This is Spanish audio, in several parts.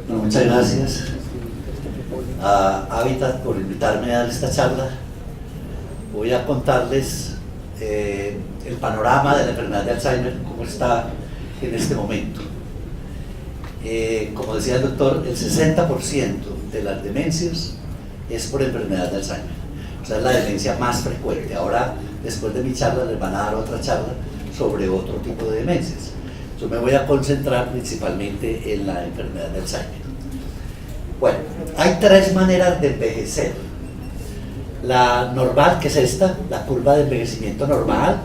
Bueno, muchas gracias a Habitat por invitarme a dar esta charla. Voy a contarles el panorama de la enfermedad de Alzheimer, cómo está en este momento. Como decía el doctor, el 60% de las demencias es por enfermedad de Alzheimer. O sea, es la demencia más frecuente. Ahora, después de mi charla, les van a dar otra charla sobre otro tipo de demencias. Yo me voy a concentrar principalmente en la enfermedad de Alzheimer. Bueno, hay tres maneras de envejecer. La normal, que es esta, la curva de envejecimiento normal,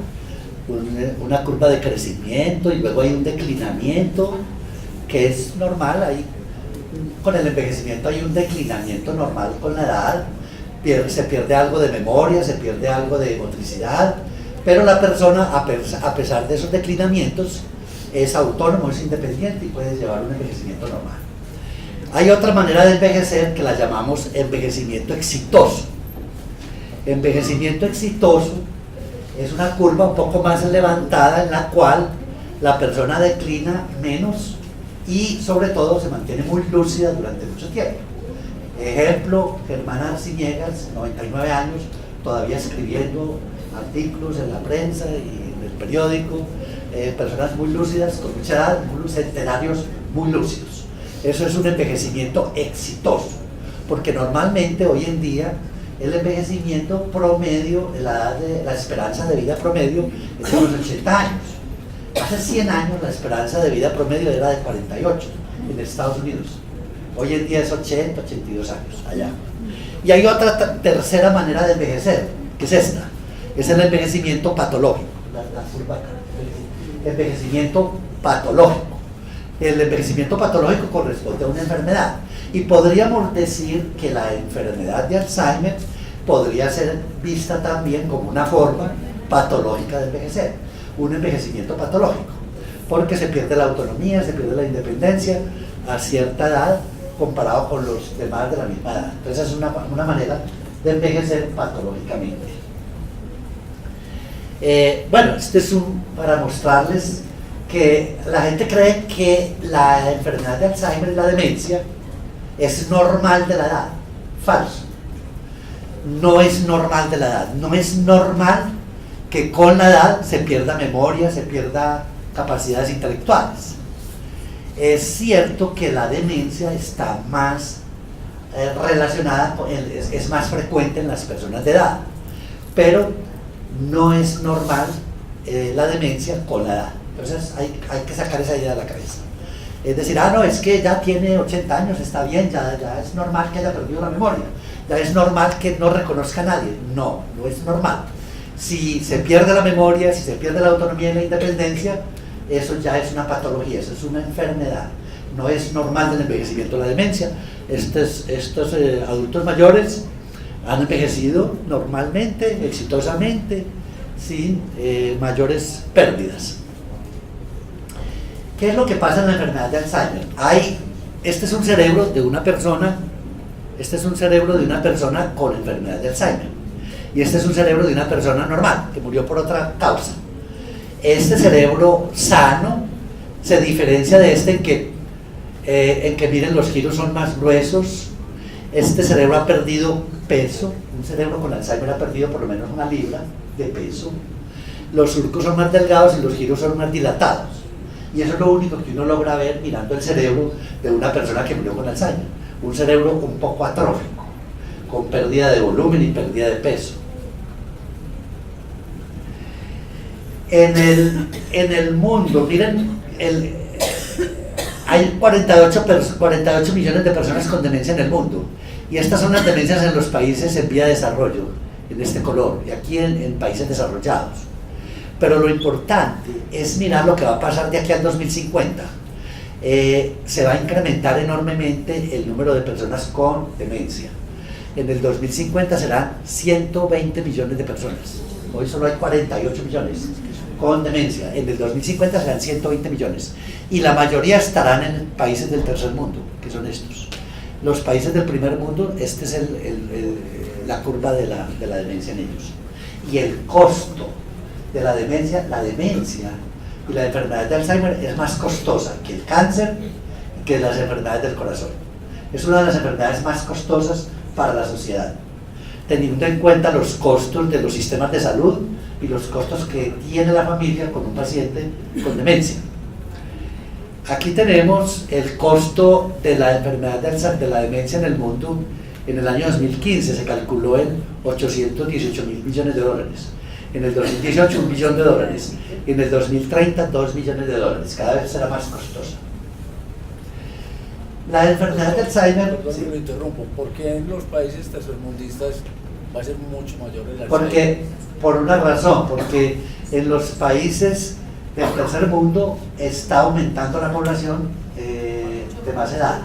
una curva de crecimiento, y luego hay un declinamiento, que es normal. Con el envejecimiento hay un declinamiento normal con la edad, se pierde algo de memoria, se pierde algo de motricidad, pero la persona, a pesar de esos declinamientos, es autónomo, es independiente y puede llevar un envejecimiento normal. Hay otra manera de envejecer que la llamamos envejecimiento exitoso. Envejecimiento exitoso es una curva un poco más levantada en la cual la persona declina menos y sobre todo se mantiene muy lúcida durante mucho tiempo. Ejemplo, Germán Arciniegas, 99 años, todavía escribiendo artículos en la prensa y en el periódico, personas muy lúcidas, con mucha edad, centenarios muy lúcidos. Eso es un envejecimiento exitoso, porque normalmente hoy en día el envejecimiento promedio, la esperanza de vida promedio es de los 80 años. Hace 100 años la esperanza de vida promedio era de 48 en Estados Unidos. Hoy en día es 80, 82 años allá. Y hay otra tercera manera de envejecer, que es esta. Es el envejecimiento patológico. Envejecimiento patológico. El envejecimiento patológico corresponde a una enfermedad. Y podríamos decir que la enfermedad de Alzheimer podría ser vista también como una forma patológica de envejecer. Un envejecimiento patológico. Porque se pierde la autonomía, se pierde la independencia a cierta edad comparado con los demás de la misma edad. Entonces es una manera de envejecer patológicamente. Bueno, este es para mostrarles que la gente cree que la enfermedad de Alzheimer y la demencia es normal de la edad. Falso. No es normal de la edad. No es normal que con la edad se pierda memoria, se pierda capacidades intelectuales. Es cierto que la demencia está más relacionada, es más frecuente en las personas de edad, pero no es normal la demencia con la edad. Entonces hay que sacar esa idea de la cabeza. Es decir, no, es que ya tiene 80 años, está bien, ya es normal que haya perdido la memoria, ya es normal que no reconozca a nadie. No, no es normal. Si se pierde la memoria, si se pierde la autonomía y la independencia, eso ya es una patología, eso es una enfermedad. No es normal del envejecimiento de la demencia. Estos adultos mayores han envejecido normalmente, exitosamente, sin mayores pérdidas. ¿Qué es lo que pasa en la enfermedad de Alzheimer? Este es un cerebro de una persona, con enfermedad de Alzheimer. Y este es un cerebro de una persona normal, que murió por otra causa. Este cerebro sano se diferencia de este en que miren, los giros son más gruesos. Este cerebro ha perdido peso. Un cerebro con Alzheimer ha perdido por lo menos 1 libra de peso. Los surcos son más delgados y los giros son más dilatados. Y eso es lo único que uno logra ver mirando el cerebro de una persona que murió con Alzheimer. Un cerebro un poco atrófico, con pérdida de volumen y pérdida de peso. En el mundo, miren, hay 48 millones de personas con demencia en el mundo, y estas son las demencias en los países en vía de desarrollo, en este color, y aquí en países desarrollados. Pero lo importante es mirar lo que va a pasar de aquí al 2050. Se va a incrementar enormemente el número de personas con demencia. En el 2050 serán 120 millones de personas. Hoy solo hay 48 millones con demencia. En el 2050 serán 120 millones. Y la mayoría estarán en países del tercer mundo, que son estos. Los países del primer mundo, esta es la curva de la demencia en ellos. Y el costo de la demencia y la enfermedad de Alzheimer es más costosa que el cáncer, que las enfermedades del corazón. Es una de las enfermedades más costosas para la sociedad, teniendo en cuenta los costos de los sistemas de salud y los costos que tiene la familia con un paciente con demencia. Aquí tenemos el costo de la enfermedad de la demencia en el mundo. En el año 2015 se calculó en 818.000 millones de dólares, en el 2018 $1 billón, en el 2030 $2 billones, cada vez será más costosa. La enfermedad de Alzheimer... Perdón, sí. Lo interrumpo. ¿Por qué en los países tercermundistas va a ser mucho mayor el Alzheimer? Porque, por una razón, porque en los países del tercer mundo está aumentando la población de más edad.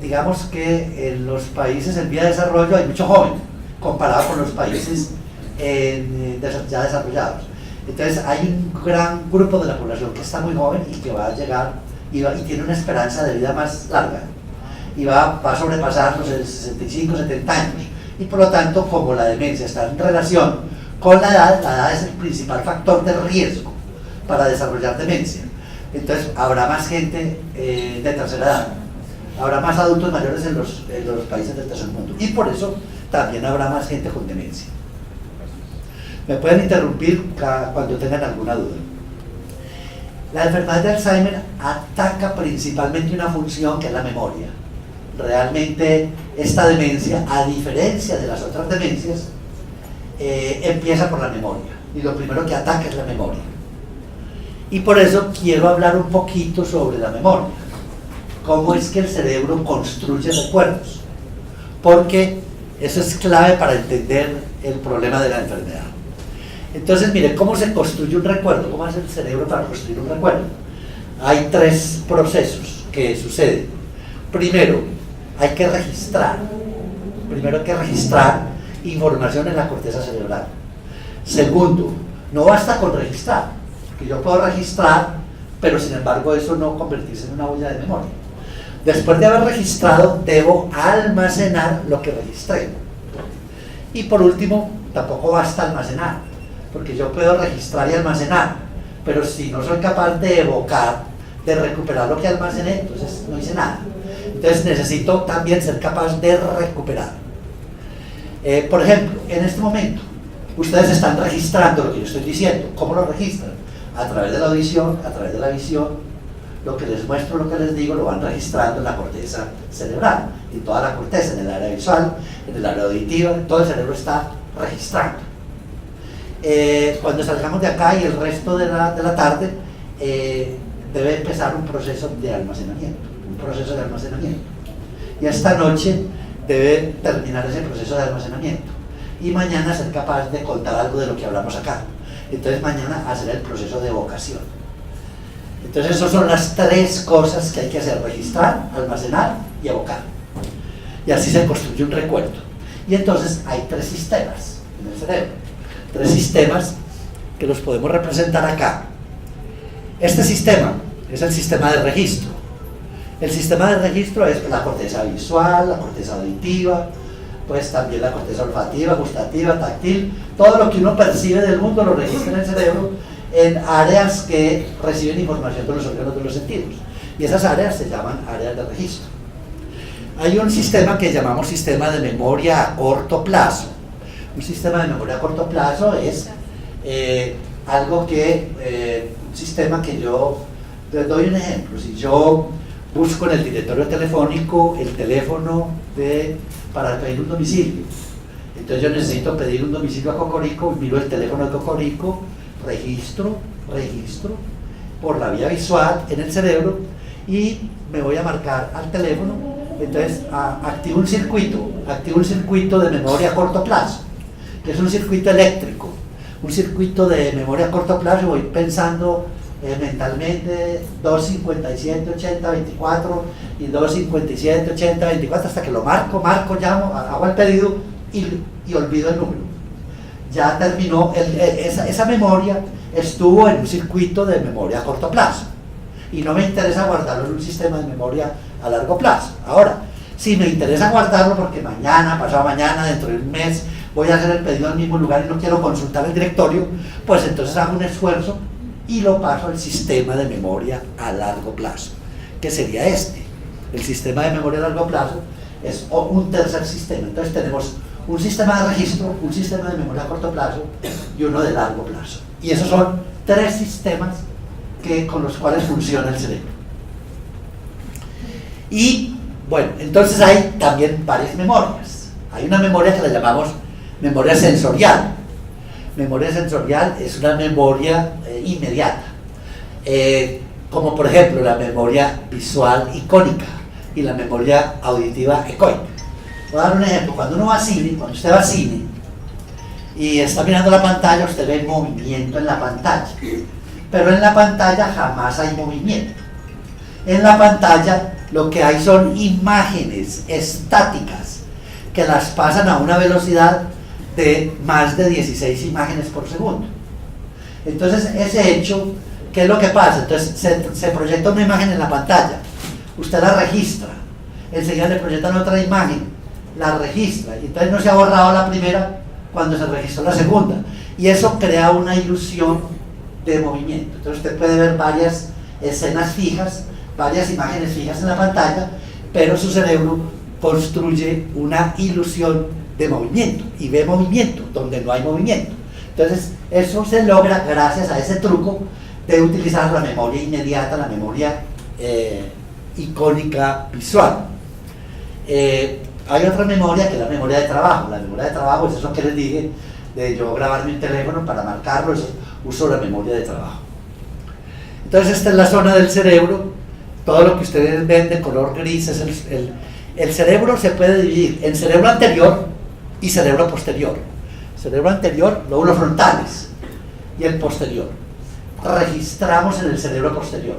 Digamos que en los países en vía de desarrollo hay mucho joven, comparado con los países ya desarrollados. Entonces hay un gran grupo de la población que está muy joven y que va a llegar y tiene una esperanza de vida más larga y va a sobrepasar los 65, 70 años. Y por lo tanto, como la demencia está en relación con la edad es el principal factor de riesgo para desarrollar demencia. Entonces habrá más gente de tercera edad, habrá más adultos mayores en los países del tercer mundo, y por eso también habrá más gente con demencia. Me pueden interrumpir cuando tengan alguna duda. La enfermedad de Alzheimer ataca principalmente una función que es la memoria. Realmente esta demencia, a diferencia de las otras demencias, empieza por la memoria, y lo primero que ataca es la memoria. Y por eso quiero hablar un poquito sobre la memoria, cómo es que el cerebro construye recuerdos, porque eso es clave para entender el problema de la enfermedad. Entonces, mire, ¿cómo se construye un recuerdo? ¿Cómo hace el cerebro para construir un recuerdo? Hay 3 procesos que suceden. Primero, hay que registrar. Primero hay que registrar información en la corteza cerebral. Segundo, no basta con registrar, que yo puedo registrar, pero sin embargo eso no convertirse en una olla de memoria. Después de haber registrado, debo almacenar lo que registré. Y por último, tampoco basta almacenar, porque yo puedo registrar y almacenar, pero si no soy capaz de evocar, de recuperar lo que almacené, entonces no hice nada. Entonces necesito también ser capaz de recuperar. Por ejemplo, en este momento, ustedes están registrando lo que yo estoy diciendo. ¿Cómo lo registran? A través de la audición, a través de la visión. Lo que les muestro, lo que les digo, lo van registrando en la corteza cerebral, en toda la corteza, en el área visual, en el área auditiva, todo el cerebro está registrando. Cuando salgamos de acá y el resto de la tarde, debe empezar un proceso de almacenamiento, y esta noche debe terminar ese proceso de almacenamiento, y mañana ser capaz de contar algo de lo que hablamos acá. Entonces mañana hacer el proceso de evocación. Entonces esas son las 3 cosas que hay que hacer: registrar, almacenar y evocar. Y así se construye un recuerdo. Y entonces hay 3 sistemas en el cerebro, 3 sistemas que los podemos representar acá. Este sistema es el sistema de registro. El sistema de registro es la corteza visual, la corteza auditiva, pues también la corteza olfativa, gustativa, táctil. Todo lo que uno percibe del mundo lo registra en el cerebro en áreas que reciben información de los órganos de los sentidos. Y esas áreas se llaman áreas de registro. Hay un sistema que llamamos sistema de memoria a corto plazo. Un sistema de memoria a corto plazo es un sistema que yo, les doy un ejemplo. Si yo busco en el directorio telefónico el teléfono para pedir un domicilio, entonces yo necesito pedir un domicilio a Cocorico, miro el teléfono de Cocorico, registro por la vía visual en el cerebro y me voy a marcar al teléfono. Entonces activo un circuito de memoria a corto plazo, que es un circuito eléctrico, un circuito de memoria a corto plazo. Voy pensando mentalmente 257 80 24 y 257 80 24 hasta que lo marco, llamo, hago el pedido y olvido el número. Ya terminó, esa memoria estuvo en un circuito de memoria a corto plazo y no me interesa guardarlo en un sistema de memoria a largo plazo. Ahora, si me interesa guardarlo porque mañana, pasado mañana, dentro de un mes voy a hacer el pedido al mismo lugar y no quiero consultar el directorio, pues entonces hago un esfuerzo y lo paso al sistema de memoria a largo plazo, que sería este. El sistema de memoria a largo plazo es un tercer sistema. Entonces tenemos un sistema de registro, un sistema de memoria a corto plazo y uno de largo plazo. Y esos son tres sistemas con los cuales funciona el cerebro. Y bueno, entonces hay también varias memorias. Hay una memoria que la llamamos memoria sensorial. Memoria sensorial es una memoria inmediata, como por ejemplo la memoria visual icónica y la memoria auditiva ecoica. Voy a dar un ejemplo. Cuando uno va a cine, cuando usted va al cine y está mirando la pantalla, usted ve movimiento en la pantalla, pero en la pantalla jamás hay movimiento. En la pantalla lo que hay son imágenes estáticas que las pasan a una velocidad de más de 16 imágenes por segundo. Entonces ese hecho, ¿qué es lo que pasa? Entonces se proyecta una imagen en la pantalla, usted la registra, enseguida le proyectan otra imagen, la registra, y entonces no se ha borrado la primera cuando se registró la segunda, y eso crea una ilusión de movimiento. Entonces usted puede ver varias escenas fijas, varias imágenes fijas en la pantalla, pero su cerebro construye una ilusión de movimiento y ve movimiento donde no hay movimiento. Entonces eso se logra gracias a ese truco de utilizar la memoria inmediata, la memoria icónica visual. Hay otra memoria que es la memoria de trabajo. La memoria de trabajo es eso que les dije, de yo grabar mi teléfono para marcarlo, eso, uso la memoria de trabajo. Entonces esta es la zona del cerebro. Todo lo que ustedes ven de color gris es el cerebro. Se puede dividir en cerebro anterior y cerebro posterior. Cerebro anterior, lóbulos frontales, y el posterior. Registramos en el cerebro posterior.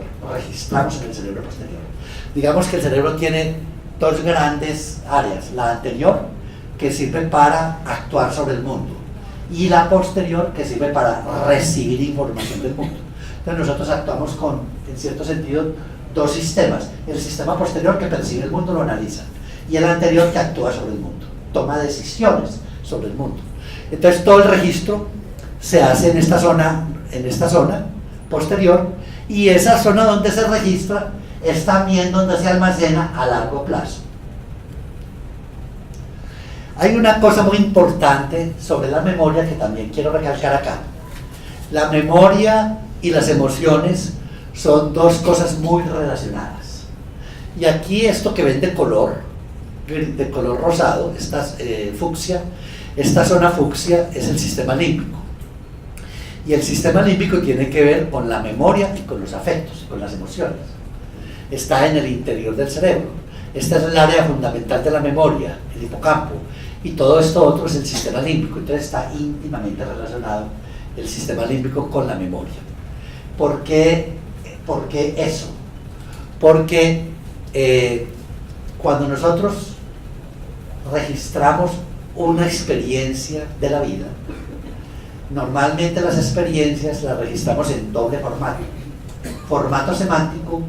Digamos que el cerebro tiene dos grandes áreas: la anterior, que sirve para actuar sobre el mundo, y la posterior, que sirve para recibir información del mundo. Entonces nosotros actuamos con, en cierto sentido, dos sistemas: el sistema posterior, que percibe el mundo, lo analiza, y el anterior, que actúa sobre el mundo, toma decisiones sobre el mundo. Entonces todo el registro se hace en esta zona posterior, y esa zona donde se registra es también donde se almacena a largo plazo. Hay una cosa muy importante sobre la memoria que también quiero recalcar acá. La memoria y las emociones son dos cosas muy relacionadas. Y aquí esto que ven de color rosado, fucsia, esta zona fucsia es el sistema límbico. Y el sistema límbico tiene que ver con la memoria y con los afectos, con las emociones. Está en el interior del cerebro. Esta es el área fundamental de la memoria, el hipocampo. Y todo esto otro es el sistema límbico. Entonces está íntimamente relacionado el sistema límbico con la memoria. ¿Por qué eso? Porque cuando nosotros registramos una experiencia de la vida, normalmente las experiencias las registramos en doble formato: formato semántico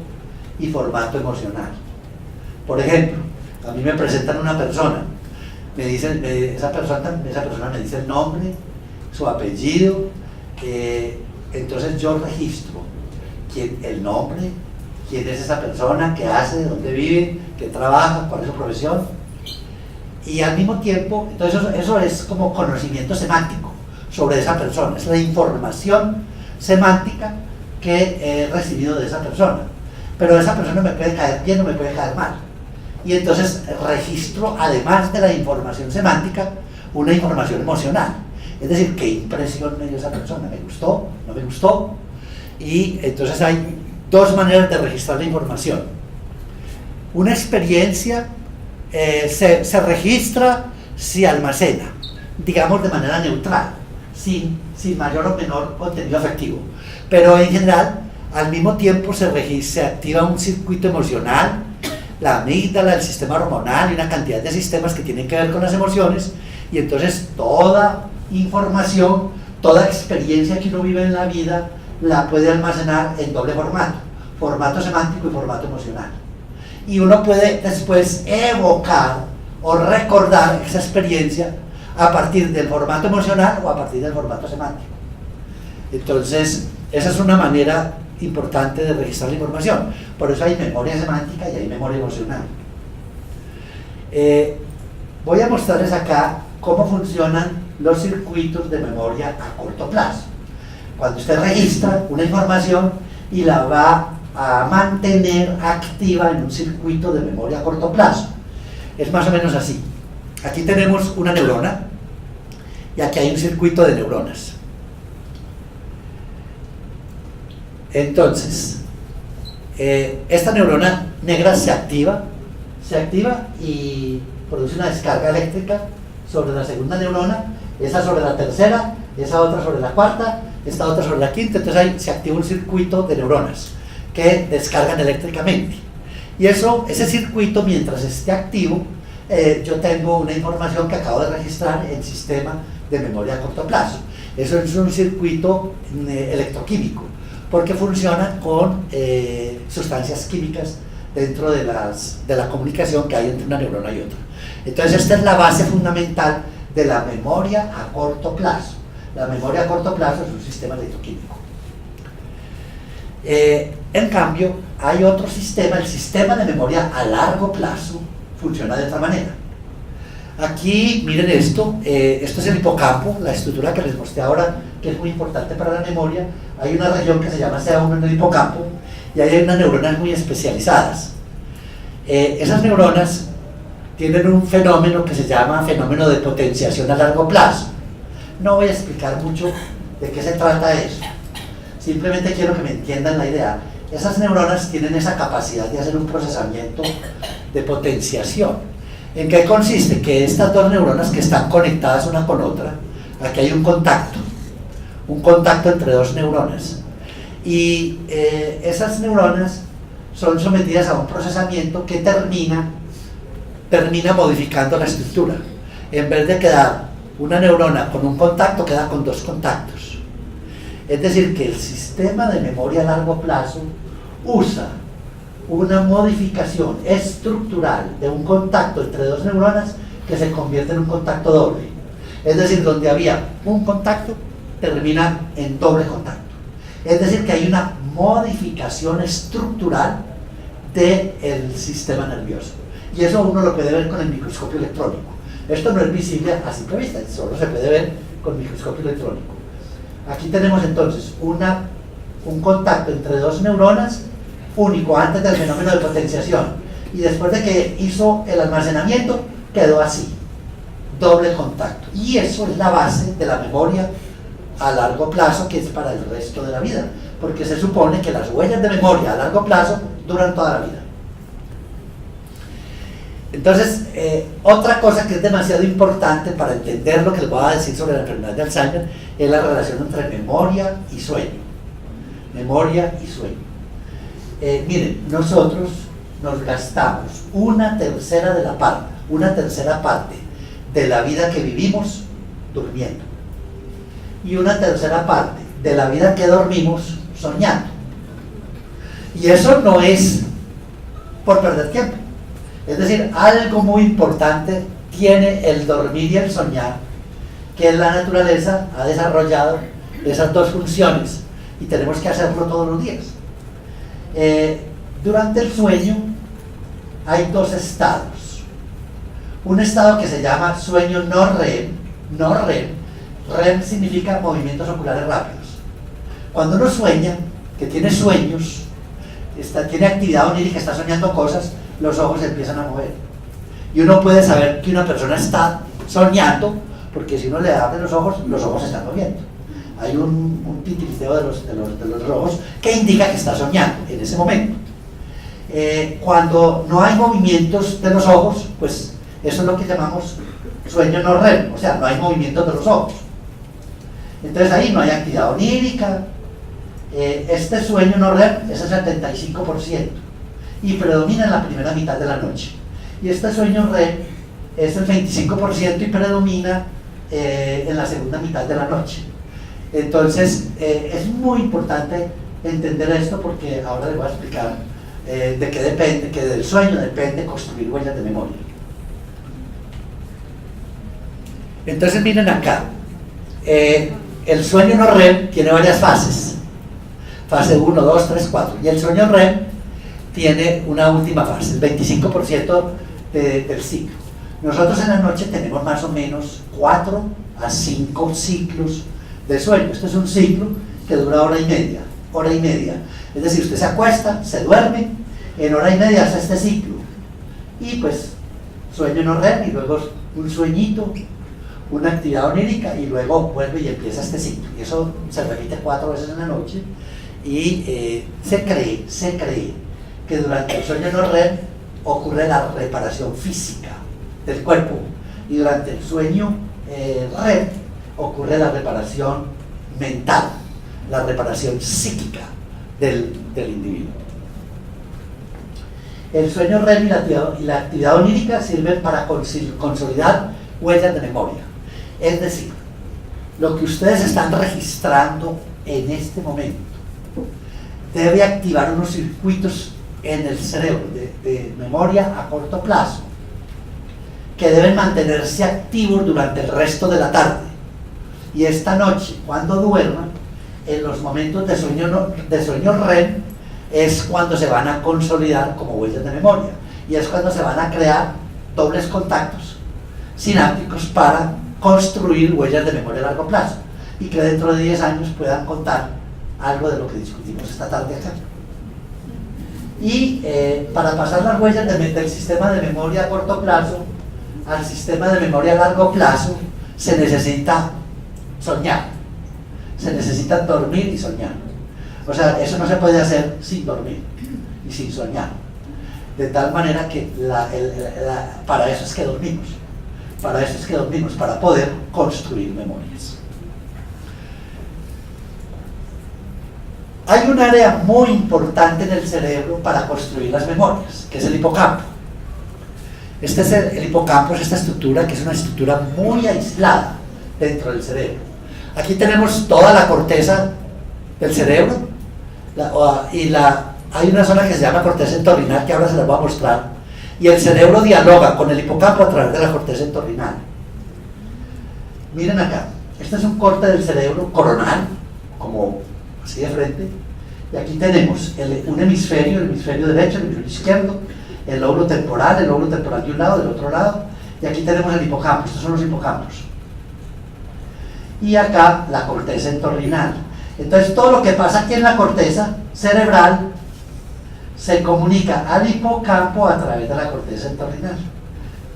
y formato emocional. Por ejemplo, a mí me presentan una persona, me dicen, esa persona me dice el nombre, su apellido, entonces yo registro el nombre, quién es esa persona, qué hace, dónde vive, qué trabaja, cuál es su profesión, y al mismo tiempo, entonces eso es como conocimiento semántico sobre esa persona, es la información semántica que he recibido de esa persona. Pero esa persona me puede caer bien o me puede caer mal, y entonces registro, además de la información semántica, una información emocional, es decir, qué impresión me dio esa persona, me gustó, no me gustó. Y entonces hay dos maneras de registrar la información. Una experiencia se registra, se almacena, digamos de manera neutral, sin mayor o menor contenido afectivo, pero en general al mismo tiempo se activa un circuito emocional, la amígdala, el sistema hormonal y una cantidad de sistemas que tienen que ver con las emociones, y entonces toda información, toda experiencia que uno vive en la vida la puede almacenar en doble formato: formato semántico y formato emocional. Y uno puede después evocar o recordar esa experiencia a partir del formato emocional o a partir del formato semántico. Entonces, esa es una manera importante de registrar la información. Por eso hay memoria semántica y hay memoria emocional. Voy a mostrarles acá cómo funcionan los circuitos de memoria a corto plazo. Cuando usted registra una información y la va a mantener activa en un circuito de memoria a corto plazo, es más o menos así. Aquí tenemos una neurona y aquí hay un circuito de neuronas. Entonces, esta neurona negra se activa y produce una descarga eléctrica sobre la segunda neurona, esa sobre la tercera, esa otra sobre la cuarta, esta otra sobre la quinta. Entonces ahí se activa un circuito de neuronas que descargan eléctricamente. Y ese circuito, mientras esté activo, yo tengo una información que acabo de registrar en sistema de memoria a corto plazo. Eso es un circuito electroquímico, porque funciona con sustancias químicas dentro de la comunicación que hay entre una neurona y otra. Entonces esta es la base fundamental de la memoria a corto plazo. La memoria a corto plazo es un sistema electroquímico. En cambio, hay otro sistema, el sistema de memoria a largo plazo, funciona de otra manera. Aquí, miren esto es el hipocampo, la estructura que les mostré ahora, que es muy importante para la memoria. Hay una región que se llama CA1 en el hipocampo, y ahí hay unas neuronas muy especializadas. Esas neuronas tienen un fenómeno que se llama fenómeno de potenciación a largo plazo. No voy a explicar mucho de qué se trata eso, simplemente quiero que me entiendan la idea. Esas neuronas tienen esa capacidad de hacer un procesamiento de potenciación. ¿En qué consiste? Que estas dos neuronas que están conectadas una con otra, aquí hay un contacto entre dos neuronas, y esas neuronas son sometidas a un procesamiento que termina modificando la estructura. En vez de quedar una neurona con un contacto, queda con dos contactos. Es decir, que el sistema de memoria a largo plazo usa una modificación estructural de un contacto entre dos neuronas que se convierte en un contacto doble. Es decir, donde había un contacto, termina en doble contacto. Es decir, que hay una modificación estructural del sistema nervioso. Y eso uno lo puede ver con el microscopio electrónico. Esto no es visible a simple vista, solo se puede ver con microscopio electrónico. Aquí tenemos entonces un contacto entre dos neuronas único antes del fenómeno de potenciación, y después de que hizo el almacenamiento quedó así, doble contacto. Y eso es la base de la memoria a largo plazo, que es para el resto de la vida, porque se supone que las huellas de memoria a largo plazo duran toda la vida. Entonces, otra cosa que es demasiado importante para entender lo que les voy a decir sobre la enfermedad de Alzheimer es la relación entre memoria y sueño. Memoria y sueño. Miren, nosotros nos gastamos una tercera parte de la vida que vivimos durmiendo, y una tercera parte de la vida que dormimos soñando. Y eso no es por perder tiempo. Es decir, algo muy importante tiene el dormir y el soñar, que la naturaleza ha desarrollado esas dos funciones, y tenemos que hacerlo todos los días. Durante el sueño hay dos estados. Un estado que se llama sueño no REM. REM significa movimientos oculares rápidos. Cuando uno sueña, que tiene sueños, tiene actividad onírica, está soñando cosas, los ojos se empiezan a mover. Y uno puede saber que una persona está soñando, porque si uno le abre los ojos se están moviendo. Hay un titiriteo de los ojos que indica que está soñando en ese momento. Cuando no hay movimientos de los ojos, pues eso es lo que llamamos sueño no REM, o sea, no hay movimientos de los ojos. Entonces ahí no hay actividad onírica. Este sueño no REM es el 75% y predomina en la primera mitad de la noche. Y este sueño REM es el 25% y predomina en la segunda mitad de la noche. Entonces, es muy importante entender esto, porque ahora les voy a explicar de qué depende, que del sueño depende construir huellas de memoria. Entonces, miren acá, el sueño no REM tiene varias fases. fase 1, 2, 3, 4. Y el sueño REM tiene una última fase, el 25% del ciclo. Nosotros en la noche tenemos más o menos 4 a 5 ciclos de sueño. Esto es un ciclo que dura hora y media. Es decir, usted se acuesta, se duerme, en hora y media hace este ciclo. Y pues sueño no REM y luego un sueñito, una actividad onírica y luego vuelve y empieza este ciclo. Y eso se repite 4 veces en la noche y se cree que durante el sueño no REM ocurre la reparación física del cuerpo y durante el sueño REM ocurre la reparación mental, la reparación psíquica del individuo. El sueño REM y la actividad onírica sirven para consolidar huellas de memoria. Es decir, lo que ustedes están registrando en este momento debe activar unos circuitos en el cerebro de memoria a corto plazo que deben mantenerse activos durante el resto de la tarde. Y esta noche, cuando duerman, en los momentos de sueño REM, es cuando se van a consolidar como huellas de memoria y es cuando se van a crear dobles contactos sinápticos para construir huellas de memoria a largo plazo y que dentro de 10 años puedan contar algo de lo que discutimos esta tarde acá. Y para pasar las huellas del sistema de memoria a corto plazo al sistema de memoria a largo plazo se necesita soñar, se necesita dormir y soñar. O sea, eso no se puede hacer sin dormir y sin soñar. De tal manera que para eso es que dormimos. Para poder construir memorias. Hay un área muy importante en el cerebro para construir las memorias, que es el hipocampo. El hipocampo es esta estructura que es una estructura muy aislada dentro del cerebro. Aquí tenemos toda la corteza del cerebro hay una zona que se llama corteza entorrinal que ahora se la voy a mostrar y el cerebro dialoga con el hipocampo a través de la corteza entorrinal. Miren acá, este es un corte del cerebro coronal, como así de frente, y aquí tenemos un hemisferio, el hemisferio derecho, el hemisferio izquierdo, el lóbulo temporal de un lado, del otro lado, y aquí tenemos el hipocampo, estos son los hipocampos. Y acá la corteza entorrinal. Entonces todo lo que pasa aquí en la corteza cerebral se comunica al hipocampo a través de la corteza entorrinal.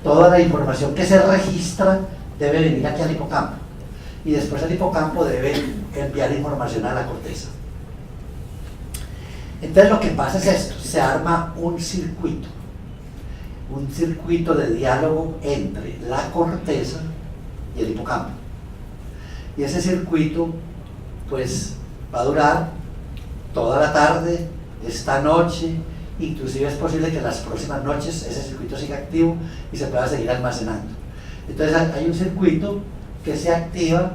Toda la información que se registra debe venir aquí al hipocampo y después el hipocampo debe enviar información a la corteza. Entonces lo que pasa es esto, se arma un circuito de diálogo entre la corteza y el hipocampo. Y ese circuito pues va a durar toda la tarde, esta noche, inclusive es posible que en las próximas noches ese circuito siga activo y se pueda seguir almacenando. Entonces hay un circuito que se activa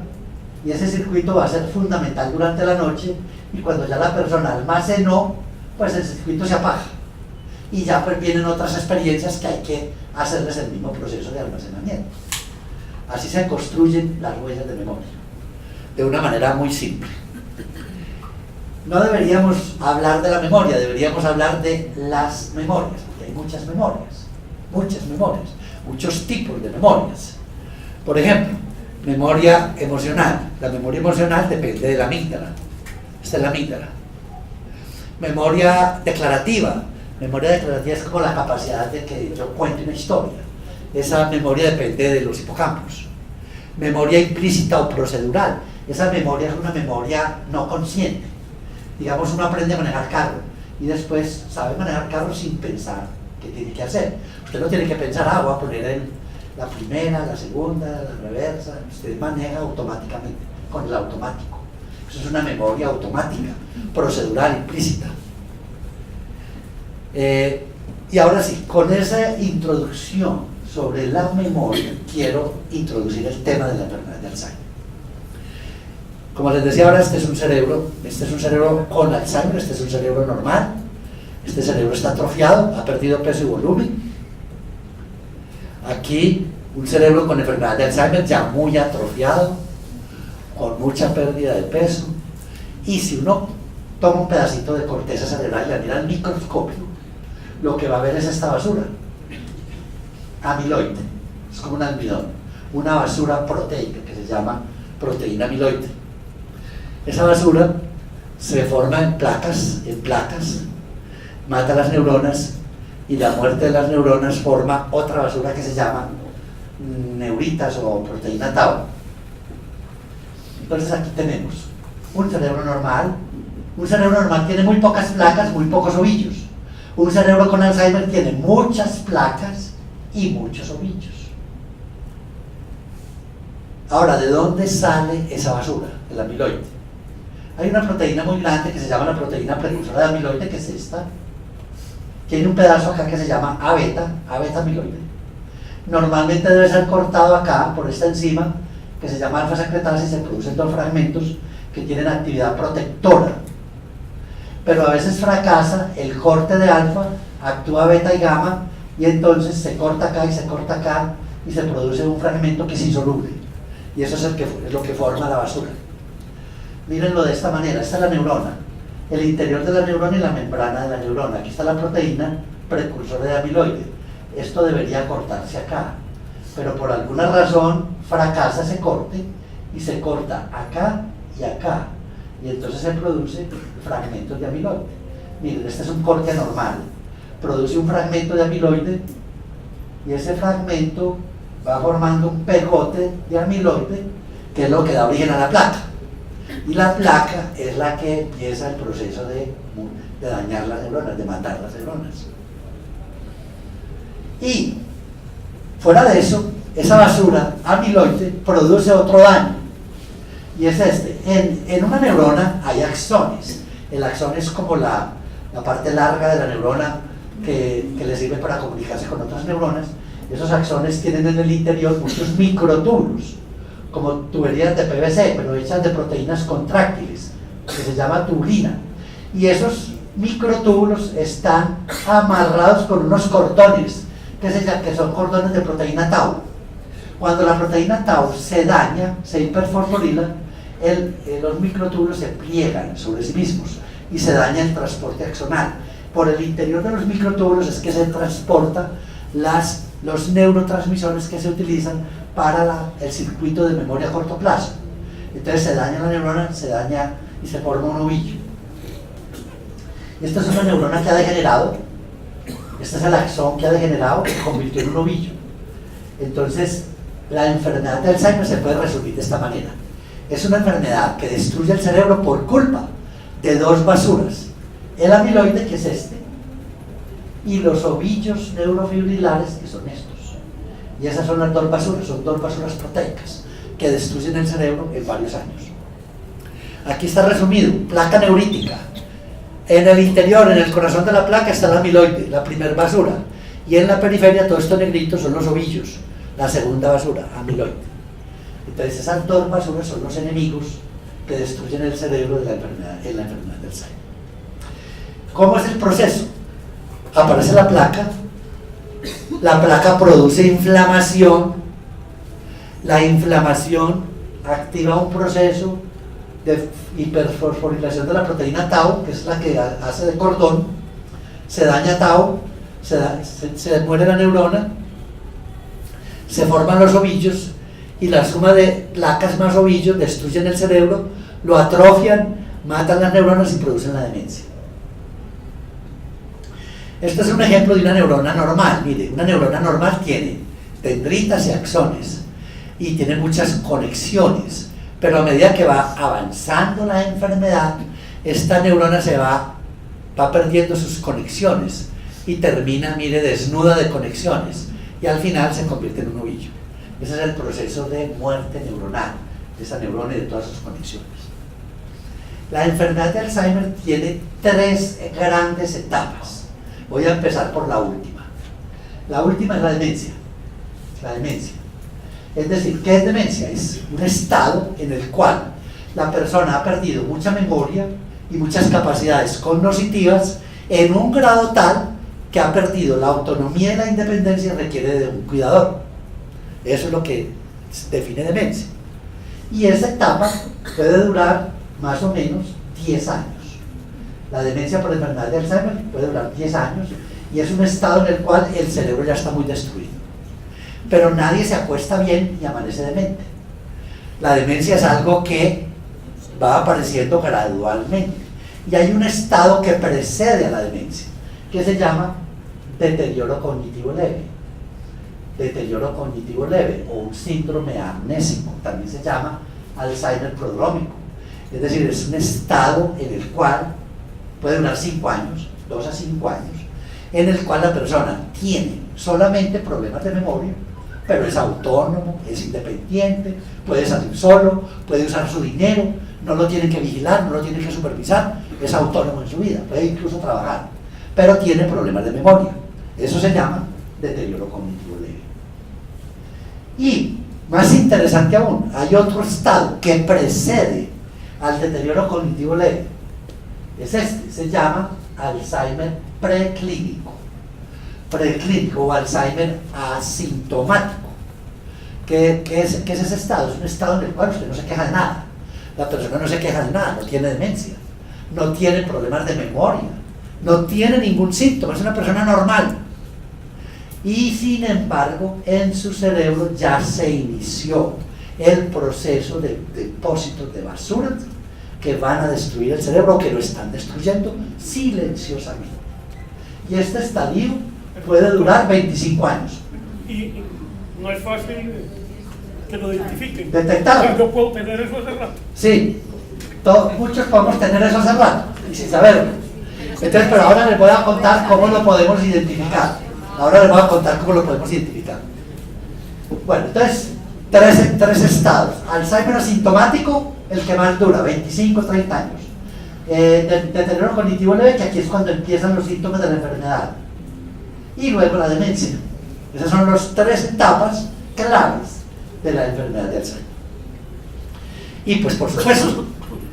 y ese circuito va a ser fundamental durante la noche y cuando ya la persona almacenó, pues el circuito se apaga y ya pues vienen otras experiencias que hay que hacerles el mismo proceso de almacenamiento. Así se construyen las huellas de memoria, de una manera muy simple. No deberíamos hablar de la memoria, deberíamos hablar de las memorias, porque hay muchas memorias, muchos tipos de memorias. Por ejemplo, memoria emocional. La memoria emocional depende de la amígdala. Esta es la amígdala. Memoria declarativa. Memoria declarativa es como la capacidad de que yo cuente una historia. Esa memoria depende de los hipocampos. Memoria implícita o procedural. Esa memoria es una memoria no consciente. Digamos, uno aprende a manejar carro y después sabe manejar carro sin pensar qué tiene que hacer. Usted no tiene que pensar, voy a poner la primera, la segunda, la reversa. Usted maneja automáticamente, con el automático. Eso es una memoria automática, procedural, implícita. Y ahora sí, con esa introducción sobre la memoria, quiero introducir el tema de la enfermedad de Alzheimer. Como les decía ahora, este es un cerebro con Alzheimer, este es un cerebro normal, este cerebro está atrofiado, ha perdido peso y volumen. Aquí un cerebro con enfermedad de Alzheimer ya muy atrofiado, con mucha pérdida de peso, y si uno toma un pedacito de corteza cerebral y la mira al microscopio, lo que va a ver es esta basura, amiloide, es como un almidón, una basura proteica que se llama proteína amiloide. Esa basura se forma en placas, mata las neuronas y la muerte de las neuronas forma otra basura que se llama neuritas o proteína tau. Entonces aquí tenemos un cerebro normal. Un cerebro normal tiene muy pocas placas, muy pocos ovillos. Un cerebro con Alzheimer tiene muchas placas y muchos ovillos. Ahora, ¿de dónde sale esa basura? El amiloide. Hay una proteína muy grande que se llama la proteína precursora de amiloide, que es esta. Tiene un pedazo acá que se llama A-beta amiloide. Normalmente debe ser cortado acá por esta enzima que se llama alfa secretasa y se producen dos fragmentos que tienen actividad protectora. Pero a veces fracasa el corte de alfa, actúa beta y gamma y entonces se corta acá y se corta acá y se produce un fragmento que es insoluble. Y eso es lo que forma la basura. Mírenlo de esta manera, esta es la neurona, el interior de la neurona y la membrana de la neurona. Aquí está la proteína precursora de amiloide. Esto debería cortarse acá, pero por alguna razón fracasa ese corte y se corta acá y acá, y entonces se produce fragmentos de amiloide. Miren, este es un corte normal, produce un fragmento de amiloide y ese fragmento va formando un pegote de amiloide que es lo que da origen a la placa, y la placa es la que empieza el proceso de dañar las neuronas, de matar las neuronas. Y fuera de eso, esa basura amiloide produce otro daño, y es este. En una neurona hay axones. El axón es como la parte larga de la neurona que le sirve para comunicarse con otras neuronas. Esos axones tienen en el interior muchos microtúbulos, como tuberías de PVC, pero hechas de proteínas contráctiles, que se llama tubulina. Y esos microtúbulos están amarrados con unos cordones, que son cordones de proteína tau. Cuando la proteína tau se daña, se hiperfosforila, los microtúbulos se pliegan sobre sí mismos y se daña el transporte axonal. Por el interior de los microtúbulos es que se transporta los neurotransmisores que se utilizan para el circuito de memoria a corto plazo. Entonces se daña la neurona, se daña y se forma un ovillo. Esta es una neurona que ha degenerado. Este es el axón que ha degenerado y se convirtió en un ovillo. Entonces, la enfermedad de Alzheimer se puede resumir de esta manera. Es una enfermedad que destruye el cerebro por culpa de dos basuras: el amiloide, que es este, y los ovillos neurofibrilares, que son estos. Y esas son las dos basuras, son dos basuras proteicas que destruyen el cerebro en varios años. Aquí está resumido: placa neurítica. En el interior, en el corazón de la placa, está la amiloide, la primer basura, y en la periferia todo esto negrito son los ovillos, la segunda basura, amiloide. Entonces esas dos basuras son los enemigos que destruyen el cerebro de la enfermedad, en la enfermedad del Alzheimer. ¿Cómo es el proceso? Aparece la placa produce inflamación, la inflamación activa un proceso de hiperfosforilación de la proteína tau, que es la que hace de cordón, se daña tau, se muere la neurona, se forman los ovillos, y la suma de placas más ovillos destruyen el cerebro, lo atrofian, matan las neuronas y producen la demencia. Este es un ejemplo de una neurona normal. Mire, una neurona normal tiene dendritas y axones y tiene muchas conexiones, pero a medida que va avanzando la enfermedad, esta neurona va perdiendo sus conexiones y termina, mire, desnuda de conexiones, y al final se convierte en un ovillo. Ese es el proceso de muerte neuronal de esa neurona y de todas sus conexiones. La enfermedad de Alzheimer tiene tres grandes etapas. Voy a empezar por la última. La última es la demencia. La demencia. Es decir, ¿qué es demencia? Es un estado en el cual la persona ha perdido mucha memoria y muchas capacidades cognitivas en un grado tal que ha perdido la autonomía y la independencia y requiere de un cuidador. Eso es lo que define demencia. Y esa etapa puede durar más o menos 10 años. La demencia por enfermedad de Alzheimer puede durar 10 años y es un estado en el cual el cerebro ya está muy destruido. Pero nadie se acuesta bien y amanece demente. La demencia es algo que va apareciendo gradualmente. Y hay un estado que precede a la demencia, que se llama deterioro cognitivo leve. Deterioro cognitivo leve o un síndrome amnésico, también se llama Alzheimer prodrómico. Es decir, es un estado en el cual puede durar 5 años, 2 a 5 años, en el cual la persona tiene solamente problemas de memoria, pero es autónomo, es independiente, puede salir solo, puede usar su dinero, no lo tienen que vigilar, no lo tienen que supervisar, es autónomo en su vida, puede incluso trabajar, pero tiene problemas de memoria. Eso se llama deterioro cognitivo leve. Y, más interesante aún, hay otro estado que precede al deterioro cognitivo leve. Es este, se llama Alzheimer preclínico. Preclínico o Alzheimer asintomático. ¿Qué es ese estado? Es un estado en el cual usted no se queja de nada. La persona no se queja de nada, no tiene demencia, no tiene problemas de memoria, no tiene ningún síntoma, es una persona normal. Y sin embargo, en su cerebro ya se inició el proceso de depósitos de basura que van a destruir el cerebro, que lo están destruyendo silenciosamente. Y este estadio puede durar 25 años. Y no es fácil que lo identifiquen. Detectarlo. Yo puedo tener eso hace rato. Sí, muchos podemos tener eso hace rato y sin saberlo. Entonces, pero ahora les voy a contar cómo lo podemos identificar. Ahora les voy a contar cómo lo podemos identificar. Bueno, entonces, tres estados. Alzheimer asintomático, el que más dura, 25, 30 años. Deterioro cognitivo leve, que aquí es cuando empiezan los síntomas de la enfermedad. Y luego la demencia. Esas son las 3 etapas claves de la enfermedad de Alzheimer. Y pues por supuesto,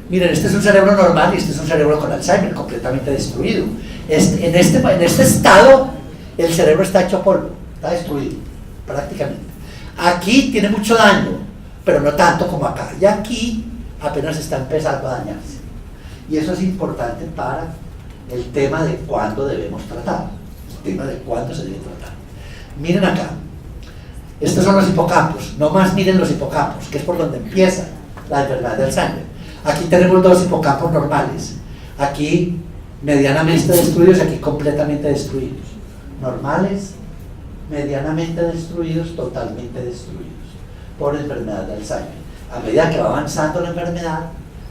miren, este es un cerebro normal y este es un cerebro con Alzheimer, completamente destruido. En este estado, el cerebro está hecho polvo, está destruido, prácticamente. Aquí tiene mucho daño, pero no tanto como acá. Y aquí apenas está empezando a dañarse. Y eso es importante para el tema de cuándo debemos tratar, el tema de cuándo se debe tratar. Miren acá, estos son los hipocampos, no más miren los hipocampos, que es por donde empieza la enfermedad del Alzheimer. Aquí tenemos 2 hipocampos normales, aquí medianamente destruidos y aquí completamente destruidos. Normales, medianamente destruidos, totalmente destruidos por enfermedad de Alzheimer. A medida que va avanzando la enfermedad,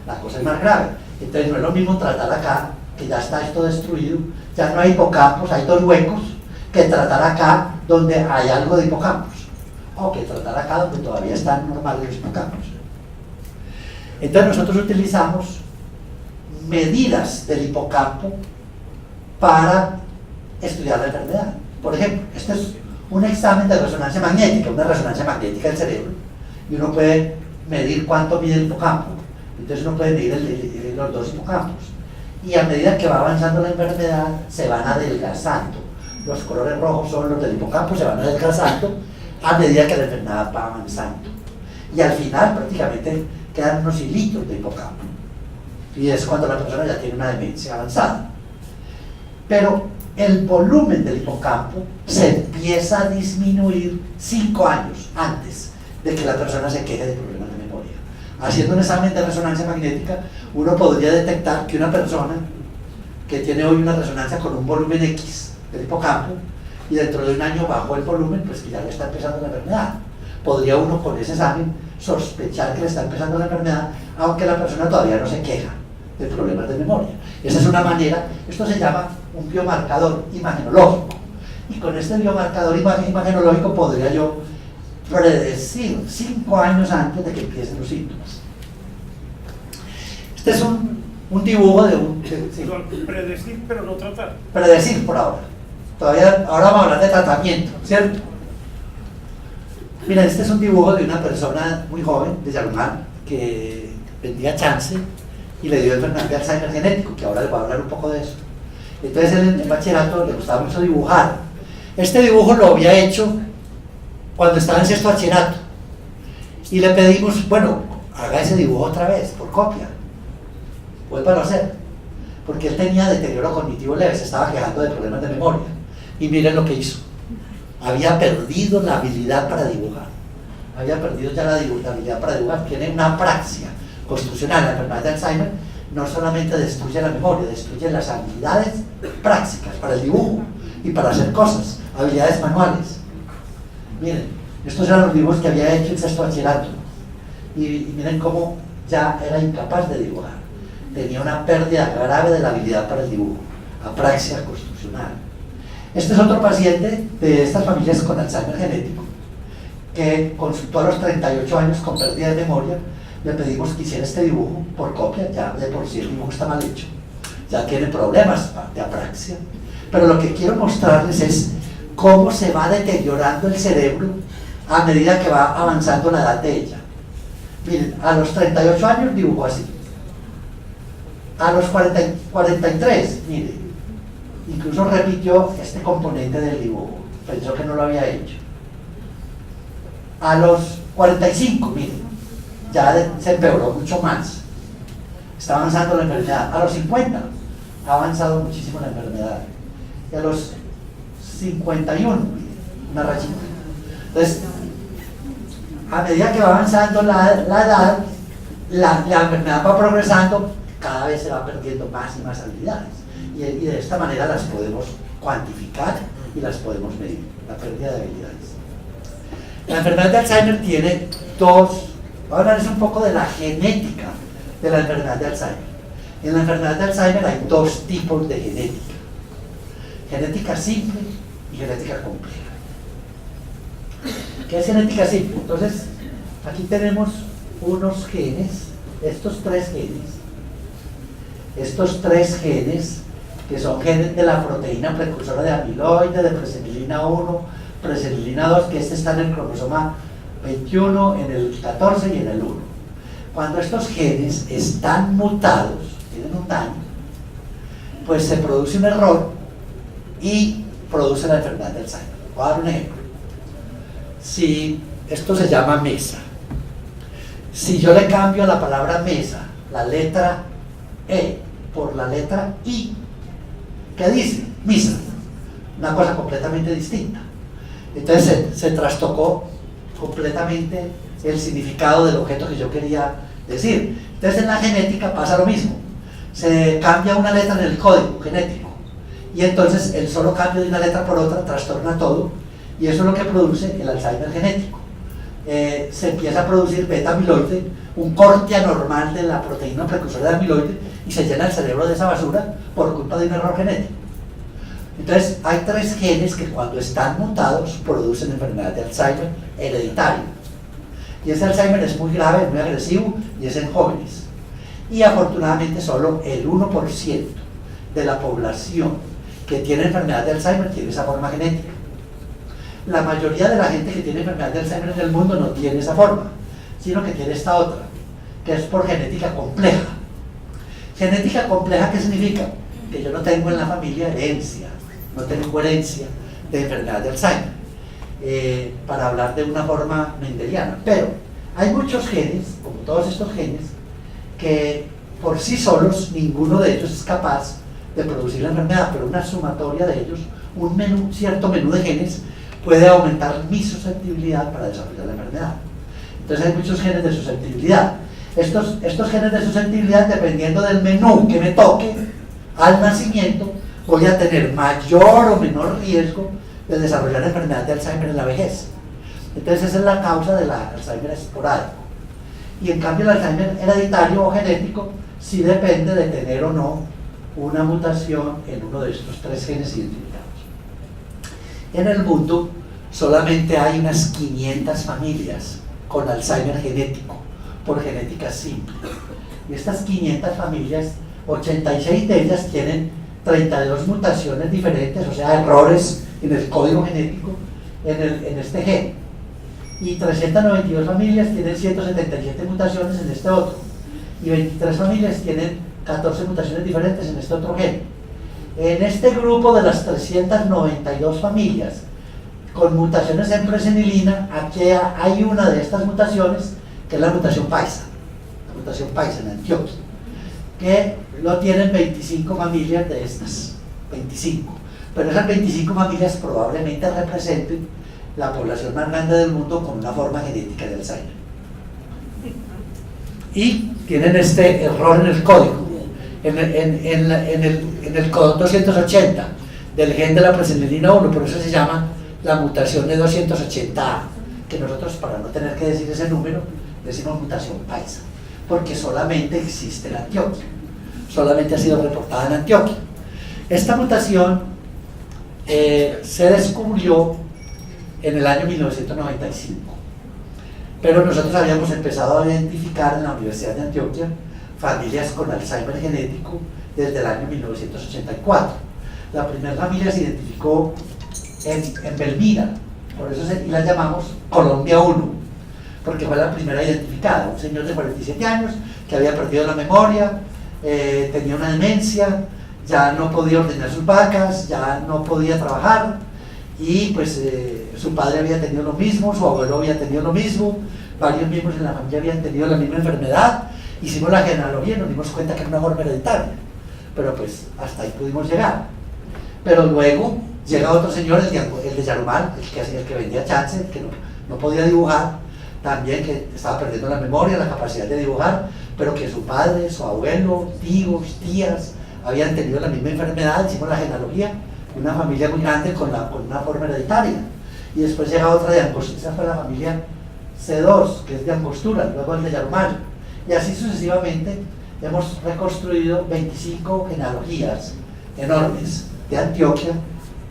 la cosa es más grave. Entonces no es lo mismo tratar acá, que ya está esto destruido, ya no hay hipocampos, hay 2 huecos, que tratar acá donde hay algo de hipocampos, o que tratar acá donde todavía están normales los hipocampos. Entonces nosotros utilizamos medidas del hipocampo para estudiar la enfermedad. Por ejemplo, este es un examen de resonancia magnética, una resonancia magnética del cerebro, y uno puede medir cuánto mide el hipocampo. Entonces uno puede medir los 2 hipocampos. Y a medida que va avanzando la enfermedad, se van adelgazando. Los colores rojos son los del hipocampo, se van adelgazando a medida que la enfermedad va avanzando. Y al final prácticamente quedan unos hilitos de hipocampo. Y es cuando la persona ya tiene una demencia avanzada. Pero el volumen del hipocampo se empieza a disminuir 5 años antes de que la persona se queje de problemas de memoria. Haciendo un examen de resonancia magnética, uno podría detectar que una persona que tiene hoy una resonancia con un volumen X del hipocampo y dentro de un año bajó el volumen, pues que ya le está empezando la enfermedad. Podría uno con ese examen sospechar que le está empezando la enfermedad, aunque la persona todavía no se queja de problemas de memoria. Esa es una manera, esto se llama un biomarcador imagenológico. Y con este biomarcador imagenológico podría yo predecir 5 años antes de que empiecen los síntomas. Este es un dibujo de un... Sí. Predecir, pero no tratar. Predecir por ahora. Ahora vamos a hablar de tratamiento, ¿cierto? Mira, este es un dibujo de una persona muy joven, de Yarumán, que vendía chance y le dio enfermedad de Alzheimer genético, que ahora les voy a hablar un poco de eso. Entonces él en bachillerato le gustaba mucho dibujar. Este dibujo lo había hecho cuando estaba en 6º bachillerato. Y le pedimos, bueno, haga ese dibujo otra vez, por copia. Vuélvalo a hacer. porque él tenía deterioro cognitivo leve, se estaba quejando de problemas de memoria. Y miren lo que hizo. Había perdido la habilidad para dibujar. Había perdido ya la habilidad para dibujar. Tiene una apraxia constitucional. La enfermedad de Alzheimer no solamente destruye la memoria, destruye las habilidades prácticas para el dibujo y para hacer cosas, habilidades manuales. Miren, estos eran los dibujos que había hecho en sexto bachillerato. Y miren cómo ya era incapaz de dibujar. Tenía una pérdida grave de la habilidad para el dibujo, apraxia constitucional. Este es otro paciente de estas familias con Alzheimer genético, que consultó a los 38 años con pérdida de memoria. Le pedimos que hiciera este dibujo por copia, ya de por sí el dibujo está mal hecho, ya tiene problemas de apraxia. Pero lo que quiero mostrarles es cómo se va deteriorando el cerebro a medida que va avanzando la edad de ella. Miren, a los 38 años dibujó así. A los 43, miren, incluso repitió este componente del dibujo, pensó que no lo había hecho. A los 45, miren, ya se empeoró mucho más, está avanzando la enfermedad. A los 50 ha avanzado muchísimo la enfermedad, y a los 51, miren, una rachita. Entonces, a medida que va avanzando la edad, la enfermedad va progresando, cada vez se va perdiendo más y más habilidades, y de esta manera las podemos cuantificar y las podemos medir, la pérdida de habilidades. La enfermedad de Alzheimer tiene dos. Voy a hablarles un poco de la genética de la enfermedad de Alzheimer. En la enfermedad de Alzheimer hay dos tipos de genética: genética simple y genética compleja. ¿Qué es genética simple? Entonces, aquí tenemos unos genes, estos tres genes, que son genes de la proteína precursora de amiloide, de presenilina 1, presenilina 2, que está en el cromosoma 21, en el 14 y en el 1. Cuando estos genes están mutados, tienen un daño, pues se produce un error y produce la enfermedad de Alzheimer. Voy a dar un ejemplo. Si esto se llama mesa, si yo le cambio a la palabra mesa la letra E por la letra I, ¿qué dice? Misa, una cosa completamente distinta. Entonces se trastocó completamente el significado del objeto que yo quería decir. Entonces en la genética pasa lo mismo, se cambia una letra en el código genético y entonces el solo cambio de una letra por otra trastorna todo, y eso es lo que produce el Alzheimer genético. Se empieza a producir beta amiloide, un corte anormal de la proteína precursora de amiloide, y se llena el cerebro de esa basura por culpa de un error genético. Entonces hay tres genes que cuando están mutados producen enfermedad de Alzheimer hereditaria, y ese Alzheimer es muy grave, muy agresivo, y es en jóvenes, y afortunadamente solo el 1% de la población que tiene enfermedad de Alzheimer tiene esa forma genética. La mayoría de la gente que tiene enfermedad de Alzheimer en el mundo no tiene esa forma, sino que tiene esta otra, que es por genética compleja. Genética compleja, ¿qué significa? Que yo no tengo en la familia herencia, no tengo herencia de enfermedad de Alzheimer, para hablar de una forma mendeliana. Pero hay muchos genes, como todos estos genes, que por sí solos ninguno de ellos es capaz de producir la enfermedad, pero una sumatoria de ellos, cierto menú de genes, puede aumentar mi susceptibilidad para desarrollar la enfermedad. Entonces hay muchos genes de susceptibilidad. Estos genes de susceptibilidad, dependiendo del menú que me toque al nacimiento, voy a tener mayor o menor riesgo de desarrollar enfermedad de Alzheimer en la vejez. Entonces esa es la causa del Alzheimer esporádico. Y en cambio el Alzheimer hereditario o genético sí depende de tener o no una mutación en uno de estos tres genes identificados. En el mundo solamente hay unas 500 familias con Alzheimer genético, por genética simple. Y estas 500 familias, 86 de ellas tienen 32 mutaciones diferentes, o sea, errores en el código genético en este gen. Y 392 familias tienen 177 mutaciones en este otro. Y 23 familias tienen 14 mutaciones diferentes en este otro gen. En este grupo de las 392 familias con mutaciones en presenilina, aquí hay una de estas mutaciones, que es la mutación paisa en Antioquia. que lo tienen 25 familias de estas, 25. Pero esas 25 familias probablemente representen la población más grande del mundo con una forma genética de Alzheimer. Y tienen este error en el código. En el codón 280 del gen de la presenilina 1, por eso se llama la mutación de 280A, que nosotros, para no tener que decir ese número, decimos mutación paisa, porque solamente existe en Antioquia, solamente ha sido reportada en Antioquia. Esta mutación se descubrió en el año 1995, pero nosotros habíamos empezado a identificar en la Universidad de Antioquia familias con Alzheimer genético desde el año 1984. La primera familia se identificó en Belmira, por eso la llamamos Colombia 1, porque fue la primera identificada. Un señor de 47 años que había perdido la memoria, tenía una demencia, ya no podía ordeñar sus vacas, ya no podía trabajar, y pues su padre había tenido lo mismo, su abuelo había tenido lo mismo, varios miembros de la familia habían tenido la misma enfermedad. Hicimos la genealogía y nos dimos cuenta que era una forma hereditaria, pero pues hasta ahí pudimos llegar. Pero luego llega otro señor, el de Yarumal, el que vendía chance, el que no podía dibujar, también que estaba perdiendo la memoria, la capacidad de dibujar, pero que su padre, su abuelo, tíos, tías habían tenido la misma enfermedad. Hicimos la genealogía, una familia muy grande con una forma hereditaria. Y después llega otra de Angostura, esa fue la familia C2, que es de Angostura, luego el de Yarumal. Y así sucesivamente hemos reconstruido 25 genealogías enormes de Antioquia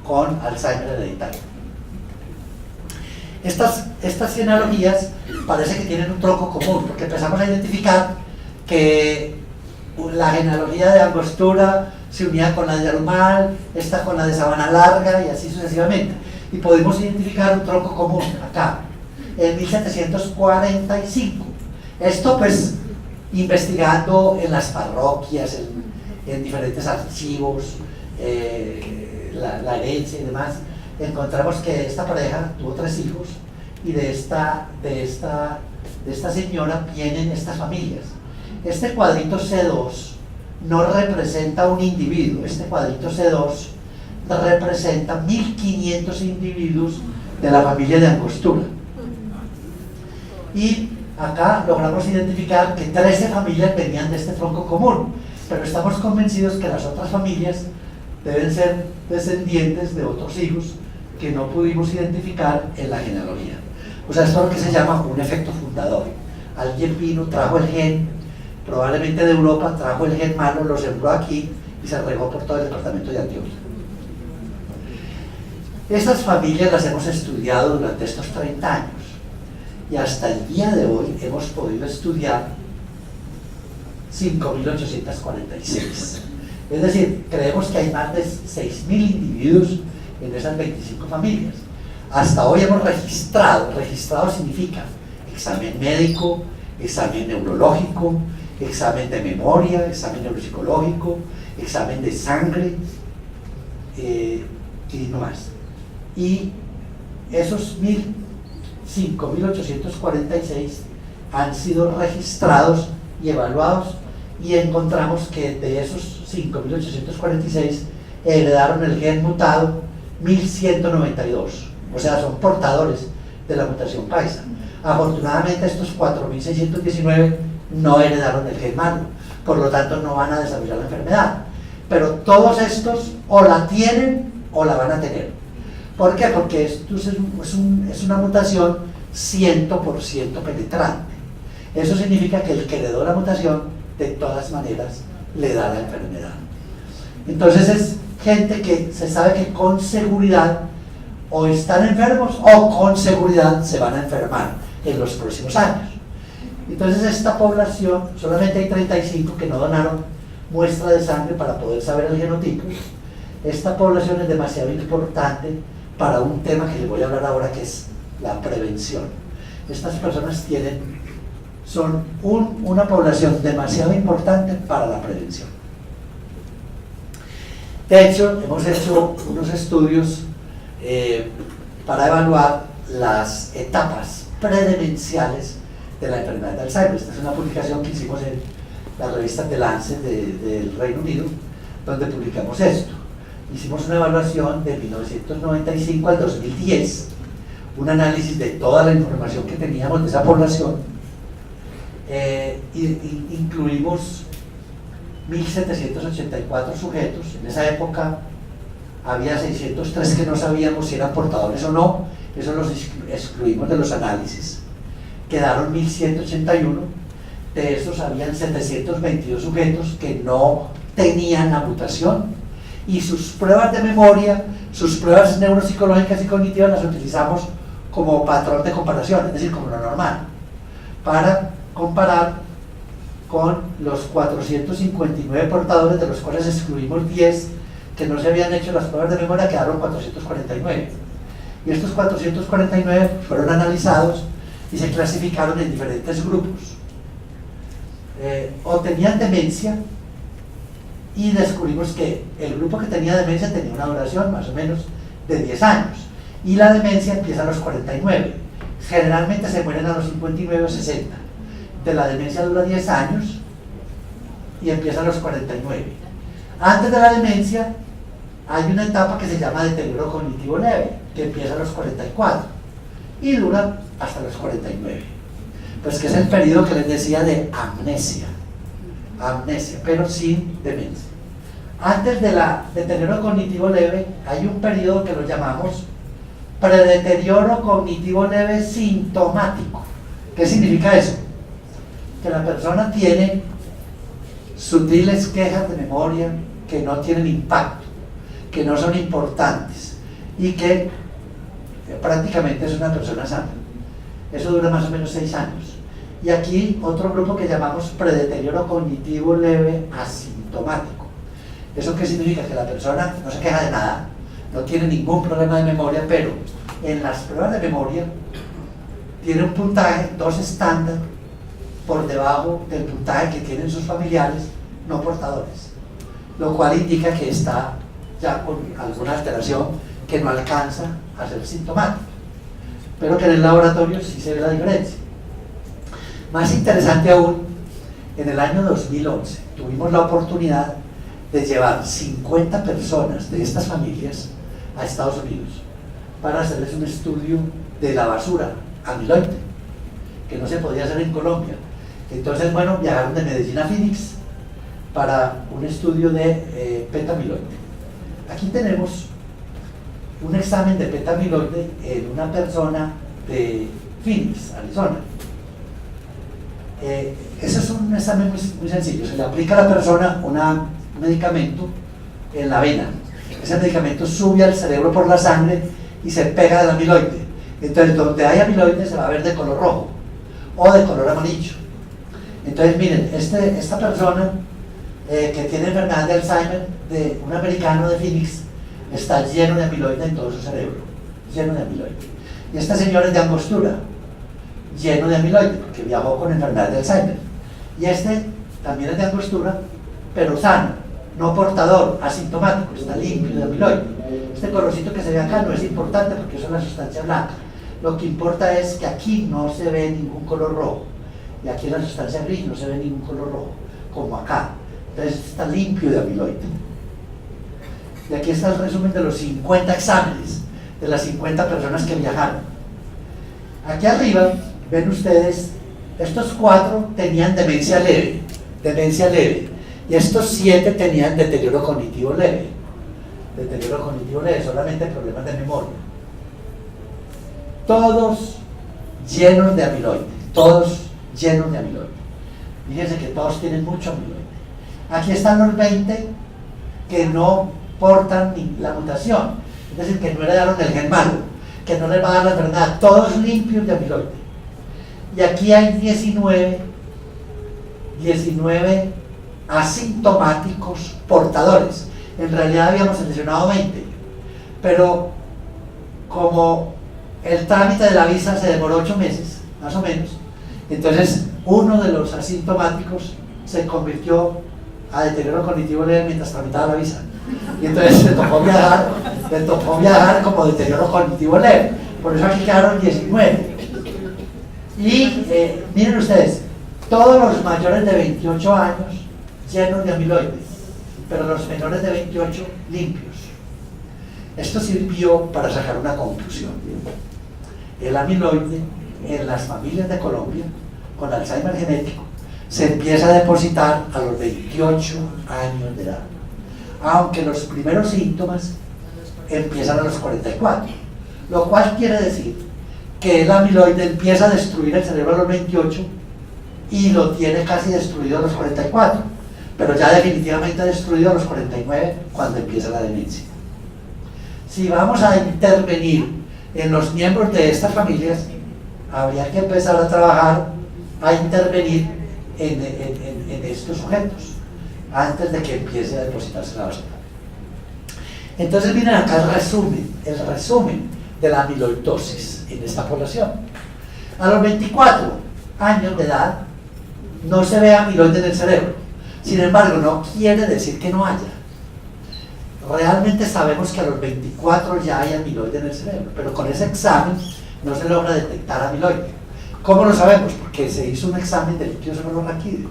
con Alzheimer hereditario. Estas genealogías parece que tienen un tronco común, porque empezamos a identificar que la genealogía de Angostura se unía con la de Yarumal, esta con la de Sabana Larga, y así sucesivamente. Y pudimos identificar un tronco común acá, en 1745. Esto pues investigando en las parroquias, en diferentes archivos, la herencia y demás, encontramos que esta pareja tuvo 3 hijos, y de esta señora vienen estas familias. Este cuadrito C2 no representa un individuo, este cuadrito C2 representa 1500 individuos de la familia de Angostura. Y acá logramos identificar que 13 familias venían de este tronco común, pero estamos convencidos que las otras familias deben ser descendientes de otros hijos que no pudimos identificar en la genealogía. O sea, esto es lo que se llama un efecto fundador. Alguien vino, trajo el gen, probablemente de Europa, trajo el gen malo, lo sembró aquí y se regó por todo el departamento de Antioquia. Estas familias las hemos estudiado durante estos 30 años, y hasta el día de hoy hemos podido estudiar 5.846. Es decir, creemos que hay más de 6.000 individuos en esas 25 familias. Hasta hoy hemos registrado significa examen médico, examen neurológico, examen de memoria, examen neuropsicológico, examen de sangre, y no más. Y esos 5.846 han sido registrados y evaluados, y encontramos que de esos 5.846 heredaron el gen mutado 1.192, o sea, son portadores de la mutación paisa. Afortunadamente estos 4.619 no heredaron el gen malo, por lo tanto no van a desarrollar la enfermedad, pero todos estos o la tienen o la van a tener. ¿Por qué? Porque esto es una mutación 100% penetrante. Eso significa que el que heredó la mutación de todas maneras le da la enfermedad. Entonces es gente que se sabe que con seguridad o están enfermos o con seguridad se van a enfermar en los próximos años. Entonces esta población, solamente hay 35 que no donaron muestra de sangre para poder saber el genotipo. Esta población es demasiado importante para un tema que les voy a hablar ahora, que es la prevención. Estas personas son una población demasiado importante para la prevención. De hecho, hemos hecho unos estudios para evaluar las etapas predemenciales de la enfermedad de Alzheimer. Esta es una publicación que hicimos la revista The Lancet del Reino Unido, donde publicamos esto. Hicimos una evaluación de 1995 al 2010, un análisis de toda la información que teníamos de esa población, incluimos 1.784 sujetos. En esa época había 603 que no sabíamos si eran portadores o no, eso los excluimos de los análisis. Quedaron 1.181, de estos habían 722 sujetos que no tenían la mutación, y sus pruebas de memoria, sus pruebas neuropsicológicas y cognitivas las utilizamos como patrón de comparación, es decir, como lo normal, para comparar con los 459 portadores, de los cuales excluimos 10 que no se habían hecho las pruebas de memoria, quedaron 449. Y estos 449 fueron analizados y se clasificaron en diferentes grupos. O tenían demencia, y descubrimos que el grupo que tenía demencia tenía una duración más o menos de 10 años, y la demencia empieza a los 49. Generalmente se mueren a los 59 o 60. De la demencia dura 10 años y empieza a los 49. Antes de la demencia hay una etapa que se llama deterioro cognitivo leve, que empieza a los 44 y dura hasta los 49. Pues que es el periodo que les decía de amnesia, pero sin demencia. Antes de la deterioro cognitivo leve hay un periodo que lo llamamos predeterioro cognitivo leve sintomático. ¿Qué significa eso? Que la persona tiene sutiles quejas de memoria que no tienen impacto, que no son importantes, y que prácticamente es una persona sana. Eso dura más o menos 6 años. Y aquí otro grupo que llamamos predeterioro cognitivo leve asintomático. ¿Eso qué significa? Que la persona no se queja de nada, no tiene ningún problema de memoria, pero en las pruebas de memoria tiene un puntaje 2 estándar por debajo del puntaje que tienen sus familiares no portadores, lo cual indica que está ya con alguna alteración que no alcanza a ser sintomática, pero que en el laboratorio sí se ve la diferencia. Más interesante aún, en el año 2011 tuvimos la oportunidad de llevar 50 personas de estas familias a Estados Unidos para hacerles un estudio de la basura amiloide, que no se podía hacer en Colombia. Entonces, bueno, viajaron de Medellín a Phoenix para un estudio de beta-amiloide. Aquí tenemos un examen de beta-amiloide en una persona de Phoenix, Arizona. Ese es un examen muy sencillo. Se le aplica a la persona un medicamento en la vena. Ese medicamento sube al cerebro por la sangre y se pega del amiloide. Entonces, donde hay amiloide se va a ver de color rojo o de color amarillo. Entonces, miren, esta persona que tiene enfermedad de Alzheimer, de un americano de Phoenix, está lleno de amiloide en todo su cerebro, lleno de amiloide. Y este señor es de Angostura, lleno de amiloide, porque viajó con enfermedad de Alzheimer. Y este también es de Angostura, pero sano, no portador, asintomático, está limpio de amiloide. Este colorcito que se ve acá no es importante porque es una sustancia blanca. Lo que importa es que aquí no se ve ningún color rojo, y aquí en la sustancia gris no se ve ningún color rojo, como acá. Entonces está limpio de amiloide. Y aquí está el resumen de los 50 exámenes, de las 50 personas que viajaron. Aquí arriba, ven ustedes, estos 4 tenían demencia leve, y estos 7 tenían deterioro cognitivo leve, solamente problemas de memoria. Todos llenos de amiloide, Fíjense que todos tienen mucho amiloide. Aquí están los 20 que no portan ni la mutación, es decir, que no heredaron el gen malo, que no les va a dar la enfermedad, todos limpios de amiloide. Y aquí hay 19 asintomáticos portadores. En realidad habíamos seleccionado 20, pero como el trámite de la visa se demoró 8 meses, más o menos, entonces uno de los asintomáticos se convirtió a deterioro cognitivo leve mientras tramitaba la visa, y entonces le tocó viajar como deterioro cognitivo leve. Por eso aquí quedaron 19. Y miren ustedes, todos los mayores de 28 años llenos de amiloide, pero los menores de 28 limpios. Esto sirvió para sacar una conclusión. El amiloide en las familias de Colombia con Alzheimer genético se empieza a depositar a los 28 años de edad, aunque los primeros síntomas empiezan a los 44, lo cual quiere decir que el amiloide empieza a destruir el cerebro a los 28 y lo tiene casi destruido a los 44, pero ya definitivamente destruido a los 49 cuando empieza la demencia. Si vamos a intervenir en los miembros de estas familias, habría que empezar a trabajar, a intervenir en estos sujetos antes de que empiece a depositarse la basura. Entonces miren acá el resumen de la amiloidosis en esta población. A los 24 años de edad no se ve amiloide en el cerebro. Sin embargo, no quiere decir que no haya. Realmente sabemos que a los 24 ya hay amiloide en el cerebro, pero con ese examen no se logra detectar amiloide. ¿Cómo lo sabemos? Porque se hizo un examen de líquido cefalorraquídeo.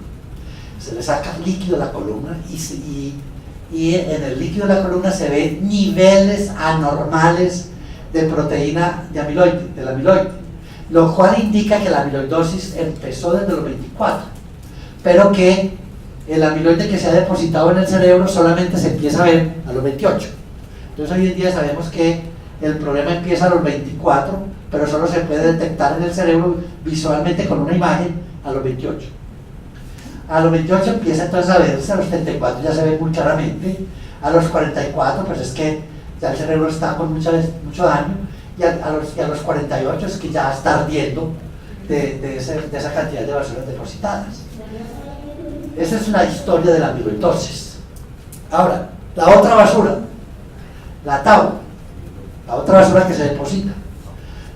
Se le saca líquido a la columna y en el líquido de la columna se ven niveles anormales de proteína de amiloide, del amiloide, lo cual indica que la amiloidosis empezó desde los 24, pero que el amiloide que se ha depositado en el cerebro solamente se empieza a ver a los 28. Entonces hoy en día sabemos que el problema empieza a los 24, pero solo se puede detectar en el cerebro visualmente con una imagen a los 28. A los 28 empieza entonces a verse, a los 34 ya se ve muy claramente, a los 44 pues es que ya el cerebro está con mucho daño, y a los 48 es que ya está ardiendo de esa cantidad de basuras depositadas. Esa es la historia de la amiloidosis. Ahora, la otra basura, la tau, la otra basura que se deposita.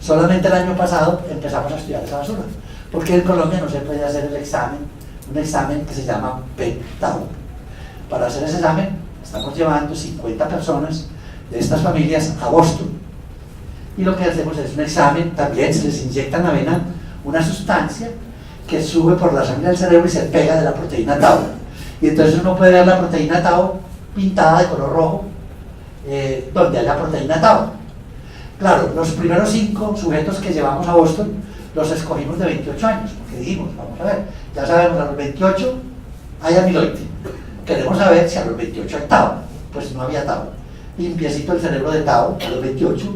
Solamente el año pasado empezamos a estudiar esa basura, porque en Colombia no se puede hacer el examen, un examen que se llama PET-tau. Para hacer ese examen estamos llevando 50 personas de estas familias a Boston, y lo que hacemos es un examen, también se les inyecta en la vena una sustancia que sube por la sangre del cerebro y se pega de la proteína tau, y entonces uno puede ver la proteína tau pintada de color rojo donde haya proteína tau. Claro, los primeros 5 sujetos que llevamos a Boston los escogimos de 28 años, porque dijimos, vamos a ver, ya sabemos, a los 28 hay amiloide, queremos saber si a los 28 hay tau. Pues no había tau, limpiecito el cerebro de tau a los 28,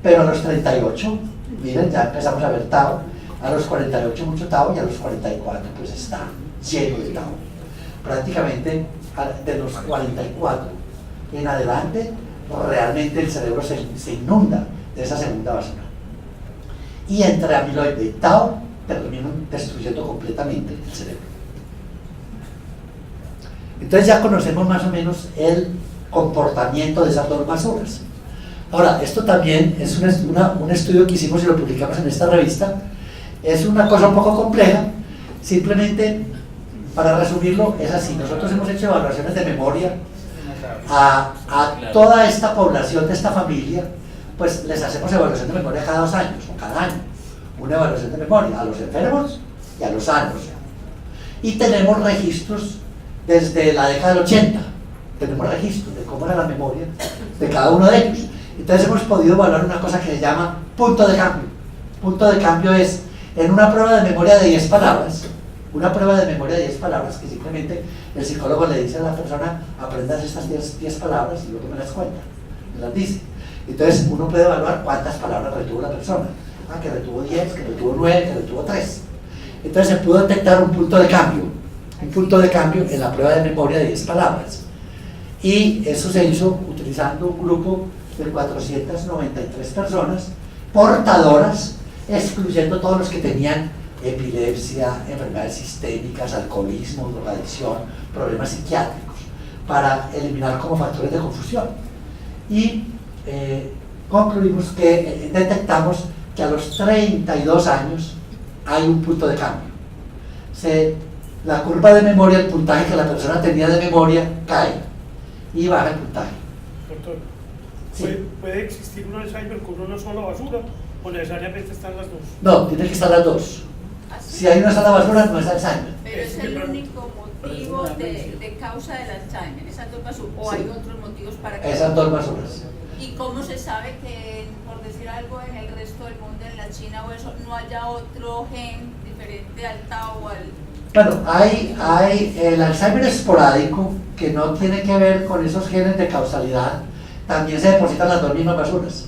pero a los 38, miren, ya empezamos a ver tau, a los 48 mucho tau, y a los 44 pues está lleno de tau. Prácticamente de los 44 en adelante, realmente el cerebro se inunda de esa segunda basura. Y entre amiloide y tau terminan destruyendo completamente el cerebro. Entonces ya conocemos más o menos el comportamiento de esas dos basuras. Ahora, esto también es un estudio que hicimos y lo publicamos en esta revista. Es una cosa un poco compleja, simplemente para resumirlo es así. Nosotros hemos hecho evaluaciones de memoria a toda esta población de esta familia, pues les hacemos evaluación de memoria cada 2 años o cada año, una evaluación de memoria a los enfermos y a los sanos, y tenemos registros desde la década del 80, tenemos registros de cómo era la memoria de cada uno de ellos. Entonces hemos podido evaluar una cosa que se llama punto de cambio. Punto de cambio es en una prueba de memoria de 10 palabras, una prueba de memoria de 10 palabras que simplemente el psicólogo le dice a la persona: aprendas estas 10 palabras y luego me las cuenta, me las dice. Entonces uno puede evaluar cuántas palabras retuvo la persona, que retuvo 10, que retuvo 9, que retuvo 3. Entonces se pudo detectar un punto de cambio en la prueba de memoria de 10 palabras, y eso se hizo utilizando un grupo de 493 personas portadoras, excluyendo todos los que tenían epilepsia, enfermedades sistémicas, alcoholismo, drogadicción, problemas psiquiátricos, para eliminar como factores de confusión. Y concluimos que detectamos que a los 32 años hay un punto de cambio. La curva de memoria, el puntaje que la persona tenía de memoria cae y baja el puntaje. Doctor, Sí. ¿puede existir un Alzheimer con una sola basura o necesariamente están las dos? No, tiene que estar las dos. ¿Así? Si ahí no está la basura, no es Alzheimer. Pero es el único motivo de causa del Alzheimer, esas dos basuras, o Sí. hay otros motivos para que... Esas dos basuras. ¿Y cómo se sabe que, por decir algo, en el resto del mundo, en la China o eso, no haya otro gen diferente al Tau o al... Bueno, hay el Alzheimer esporádico, que no tiene que ver con esos genes de causalidad, también se depositan las dos mismas basuras.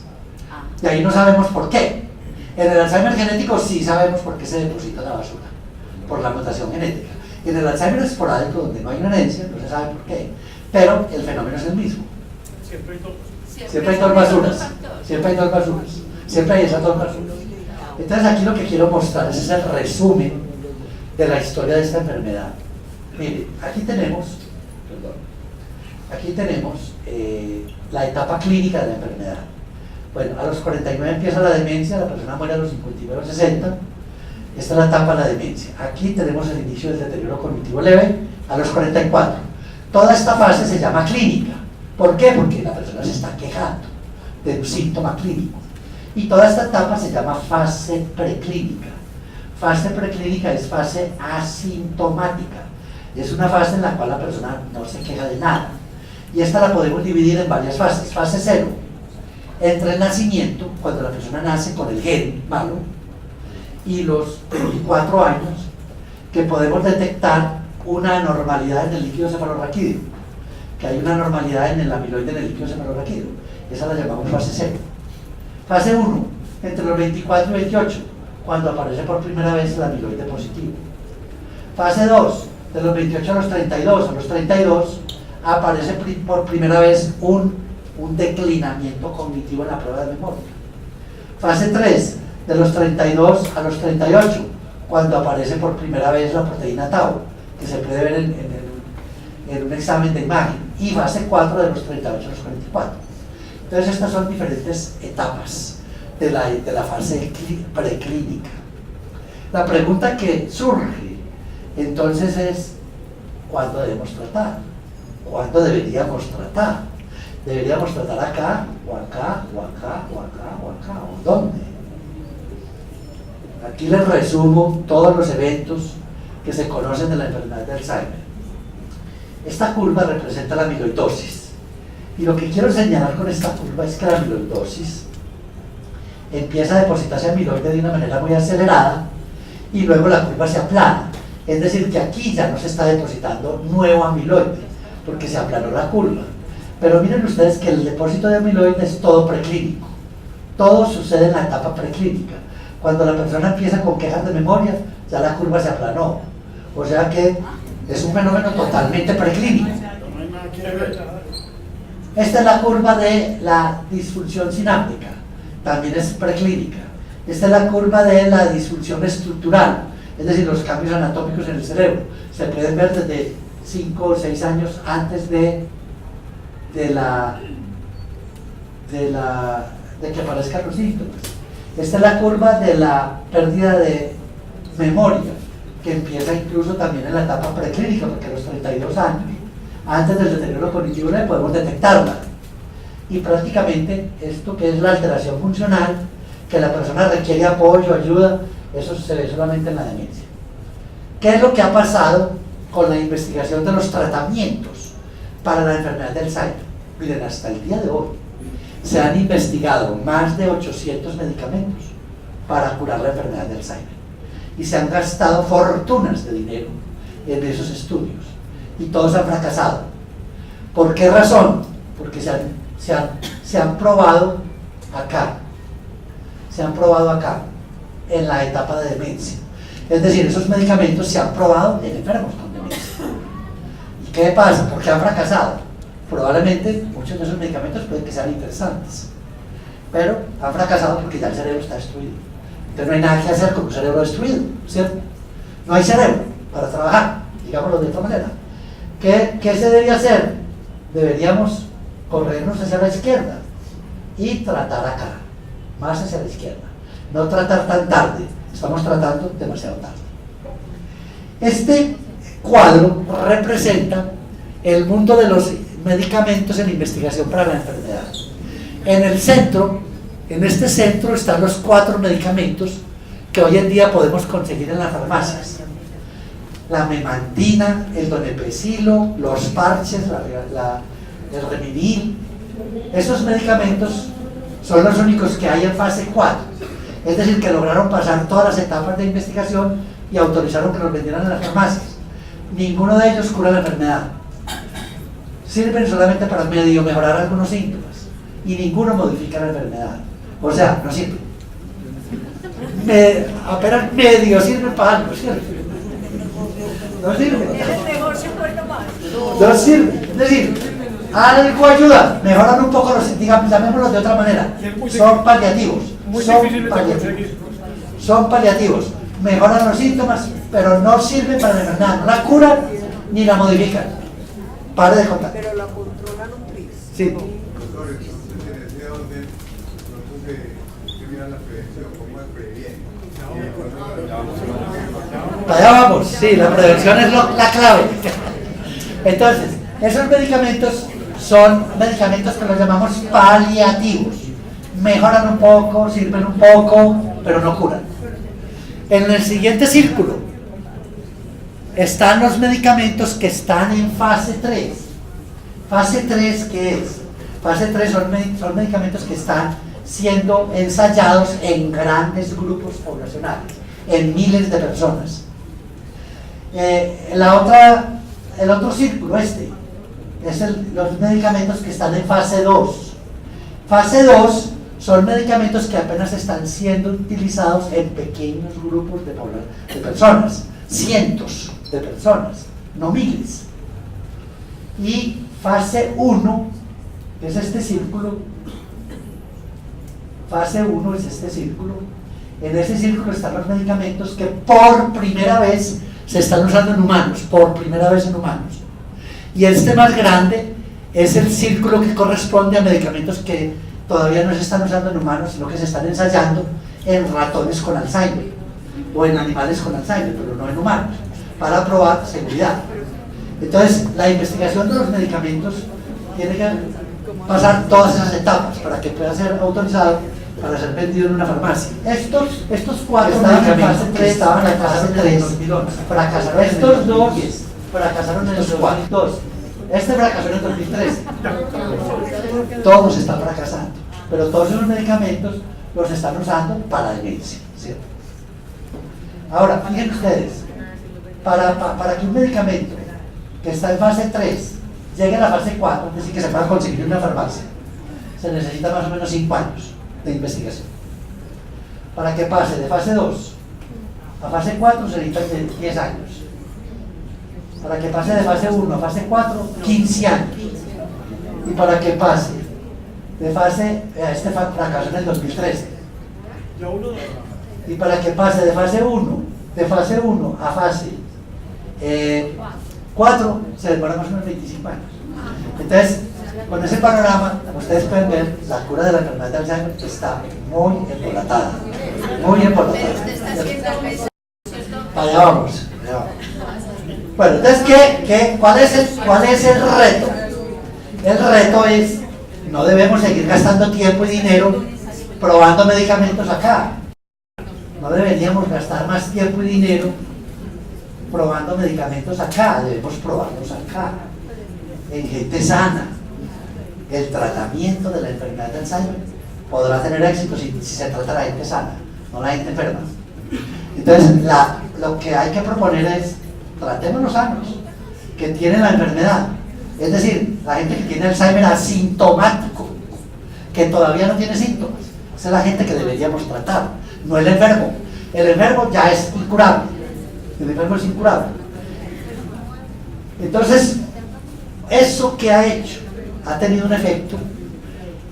Ah, Y ahí no sabemos por qué. En el Alzheimer genético sí sabemos por qué se deposita la basura, por la mutación genética. En el Alzheimer esporádico, donde no hay una herencia, no se sabe por qué, pero el fenómeno es el mismo. Siempre hay dos. Siempre hay son dos esos basuras, factores. siempre hay dos basuras, siempre hay esas dos basuras. Entonces aquí lo que quiero mostrar es el resumen de la historia de esta enfermedad. Mire, aquí tenemos la etapa clínica de la enfermedad. Bueno, a los 49 empieza la demencia, la persona muere a los 59 o 60. Esta es la etapa de la demencia. Aquí tenemos el inicio del deterioro cognitivo leve a los 44. Toda esta fase se llama clínica. ¿Por qué? Porque la persona se está quejando de un síntoma clínico. Y toda esta etapa se llama fase preclínica. Fase preclínica es fase asintomática. Es una fase en la cual la persona no se queja de nada. Y esta la podemos dividir en varias fases. Fase 0. Entre el nacimiento, cuando la persona nace con el gen malo, y los 24 años, que podemos detectar una anormalidad en el líquido cefalorraquídeo, que hay una anormalidad en el amiloide en el líquido cefalorraquídeo. Esa la llamamos fase 0. Fase 1, entre los 24 y 28, cuando aparece por primera vez el amiloide positivo. Fase 2, de los 28 a los 32. A los 32 aparece por primera vez un declinamiento cognitivo en la prueba de memoria. Fase 3, de los 32 a los 38, cuando aparece por primera vez la proteína Tau, que se puede ver en un examen de imagen. Y fase 4, de los 38 a los 44. Entonces estas son diferentes etapas de la fase preclínica. La pregunta que surge entonces es: ¿cuándo debemos tratar? ¿Cuándo deberíamos tratar? ¿Deberíamos tratar acá, o acá, o acá, o acá, o acá, o dónde? Aquí les resumo todos los eventos que se conocen de la enfermedad de Alzheimer. Esta curva representa la amiloidosis. Y lo que quiero señalar con esta curva es que la amiloidosis empieza a depositarse amiloide de una manera muy acelerada y luego la curva se aplana. Es decir, que aquí ya no se está depositando nuevo amiloide, porque se aplanó la curva. Pero miren ustedes que el depósito de amiloide es todo preclínico. Todo sucede en la etapa preclínica. Cuando la persona empieza con quejas de memoria, ya la curva se aplanó. O sea que es un fenómeno totalmente preclínico. No hay nada que ver. Esta es la curva de la disfunción sináptica, también es preclínica. Esta es la curva de la disfunción estructural, es decir, los cambios anatómicos en el cerebro. Se pueden ver desde 5 o 6 años antes de que aparezcan los síntomas. Esta es la curva de la pérdida de memoria, que empieza incluso también en la etapa preclínica, porque a los 32 años, antes del deterioro cognitivo leve, podemos detectarla. Y prácticamente esto, que es la alteración funcional, que la persona requiere apoyo, ayuda, eso se ve solamente en la demencia. ¿Qué es lo que ha pasado con la investigación de los tratamientos para la enfermedad de Alzheimer? Miren, hasta el día de hoy se han investigado más de 800 medicamentos para curar la enfermedad de Alzheimer. Y se han gastado fortunas de dinero en esos estudios. Y todos han fracasado. ¿Por qué razón? Porque se han probado acá. Se han probado acá, en la etapa de demencia. Es decir, esos medicamentos se han probado en enfermos con demencia. ¿Y qué pasa? ¿Por qué han fracasado? Probablemente muchos de esos medicamentos pueden que sean interesantes, pero han fracasado porque ya el cerebro está destruido. Entonces no hay nada que hacer con un cerebro destruido, ¿cierto? No hay cerebro para trabajar, digámoslo de otra manera. ¿Qué se debe hacer? Deberíamos corrernos hacia la izquierda y tratar acá, más hacia la izquierda. No tratar tan tarde, estamos tratando demasiado tarde. Este cuadro representa el mundo de los medicamentos en investigación para la enfermedad. En el centro, en este centro están los 4 medicamentos que hoy en día podemos conseguir en las farmacias. La memantina, el donepezilo, los parches, el Reminil. Esos medicamentos son los únicos que hay en fase 4. Es decir, que lograron pasar todas las etapas de investigación y autorizaron que los vendieran en las farmacias. Ninguno de ellos cura la enfermedad. Sirven solamente para medio mejorar algunos síntomas y ninguno modifica la enfermedad. O sea, no sirve. Apenas medio sirve para algo, ¿cierto? No sirve. No sirve. Es decir, algo ayuda, mejoran un poco los, digamos, llamémoslo de otra manera. Son paliativos. Son paliativos. Mejoran los síntomas, pero no sirven para la enfermedad. No la curan ni la modifican. Pare de contar. Pero la controlan un tris. Sí. Doctor, entonces en ese orden, que miran la prevención, cómo es previene. Allá vamos, sí, la prevención es la clave. Entonces, esos medicamentos son medicamentos que los llamamos paliativos. Mejoran un poco, sirven un poco, pero no curan. En el siguiente círculo están los medicamentos que están en fase 3. Fase 3, ¿qué es? Fase 3 son medicamentos que están siendo ensayados en grandes grupos poblacionales, en miles de personas. El otro círculo, es los medicamentos que están en fase 2. Fase 2 son medicamentos que apenas están siendo utilizados en pequeños grupos de personas, cientos de personas, no miles. Y fase 1 es este círculo. Fase 1 es este círculo. En ese círculo están los medicamentos que por primera vez se están usando en humanos, por primera vez en humanos. Y este más grande es el círculo que corresponde a medicamentos que todavía no se están usando en humanos, sino que se están ensayando en ratones con Alzheimer o en animales con Alzheimer, pero no en humanos, para probar seguridad. Entonces, la investigación de los medicamentos tiene que pasar todas esas etapas para que pueda ser autorizado para ser vendido en una farmacia. Estos 4 medicamentos que estaban en fase 3 fracasaron. Estos 2 fracasaron en los 4. Este fracasó en el 2013. Todos están fracasando, pero todos esos medicamentos los están usando para demencia, ¿cierto? Ahora, fíjense ustedes, para que un medicamento que está en fase 3 llegue a la fase 4, es decir, que se pueda conseguir en una farmacia, se necesita más o menos 5 años de investigación. Para que pase de fase 2 a fase 4 se necesitan 10 años. Para que pase de fase 1 a fase 4, 15 años. Y para que pase de fase, este fracasó en el 2013. Y para que pase de fase 1 a fase 4, se demora más o menos 25 años. Entonces, con ese panorama, como ustedes pueden ver, la cura de la enfermedad de Alzheimer está muy embolatada. Muy embolatada. Allá vamos. Bueno, entonces, ¿cuál es el reto? El reto es, no debemos seguir gastando tiempo y dinero probando medicamentos acá. No deberíamos gastar más tiempo y dinero probando medicamentos acá, debemos probarlos acá, en gente sana. El tratamiento de la enfermedad de Alzheimer podrá tener éxito si se trata a la gente sana, no la gente enferma. Entonces, lo que hay que proponer es, tratémonos sanos, que tienen la enfermedad. Es decir, la gente que tiene Alzheimer asintomático, que todavía no tiene síntomas. Esa es la gente que deberíamos tratar, no el enfermo. El enfermo ya es incurable. El enfermo es incurable. Entonces, eso que ha hecho ha tenido un efecto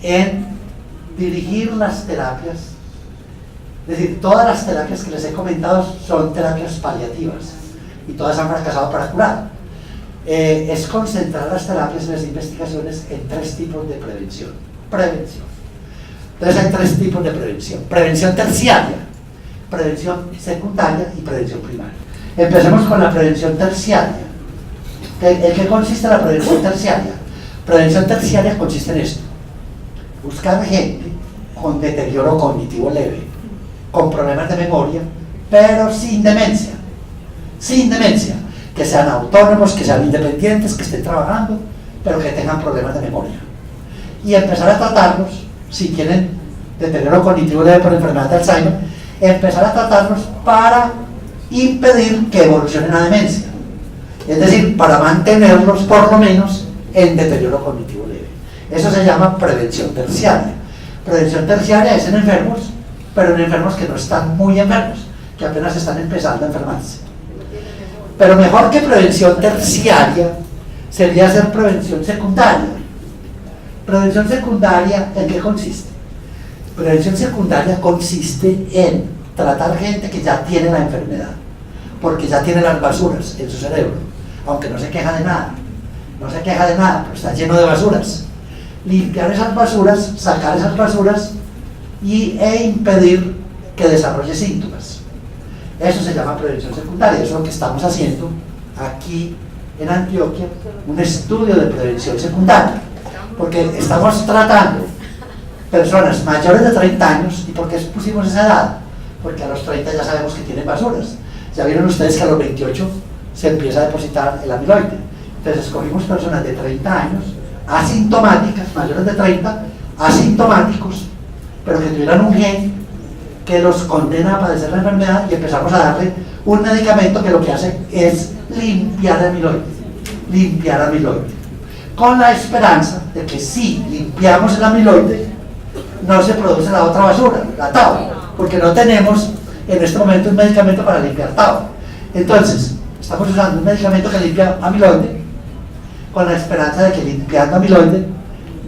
en dirigir las terapias. Es decir, todas las terapias que les he comentado son terapias paliativas y todas han fracasado para curar. Es concentrar las terapias y las investigaciones en 3 tipos de prevención. Entonces hay 3 tipos de prevención. Prevención terciaria, prevención secundaria y prevención primaria. Empecemos con la prevención terciaria. ¿En qué consiste la prevención terciaria? Prevención terciaria consiste en esto: buscar gente con deterioro cognitivo leve, con problemas de memoria, pero sin demencia, que sean autónomos, que sean independientes, que estén trabajando, pero que tengan problemas de memoria. Y empezar a tratarlos, si tienen deterioro cognitivo leve por enfermedad de Alzheimer, empezar a tratarlos para impedir que evolucionen a demencia. Es decir, para mantenerlos por lo menos en deterioro cognitivo leve. Eso se llama prevención terciaria. Prevención terciaria es en enfermos, pero en enfermos que no están muy enfermos, que apenas están empezando a enfermarse. Pero mejor que prevención terciaria sería hacer prevención secundaria. Prevención secundaria, ¿en qué consiste? Prevención secundaria consiste en tratar gente que ya tiene la enfermedad, porque ya tiene las basuras en su cerebro, aunque no se queja de nada, pero está lleno de basuras. Limpiar esas basuras, sacar esas basuras e impedir que desarrolle síntomas. Eso se llama prevención secundaria. Eso es lo que estamos haciendo aquí en Antioquia, un estudio de prevención secundaria, porque estamos tratando personas mayores de 30 años. ¿Y por qué pusimos esa edad? Porque a los 30 ya sabemos que tienen basuras. Ya vieron ustedes que a los 28 se empieza a depositar el amiloide. Entonces escogimos personas de 30 años, asintomáticas, mayores de 30, asintomáticos, pero que tuvieran un gen que los condena a padecer la enfermedad, y empezamos a darle un medicamento que lo que hace es limpiar amiloide, con la esperanza de que si limpiamos el amiloide no se produce la otra basura, la tau, porque no tenemos en este momento un medicamento para limpiar tau. Entonces estamos usando un medicamento que limpia amiloide con la esperanza de que limpiando amiloide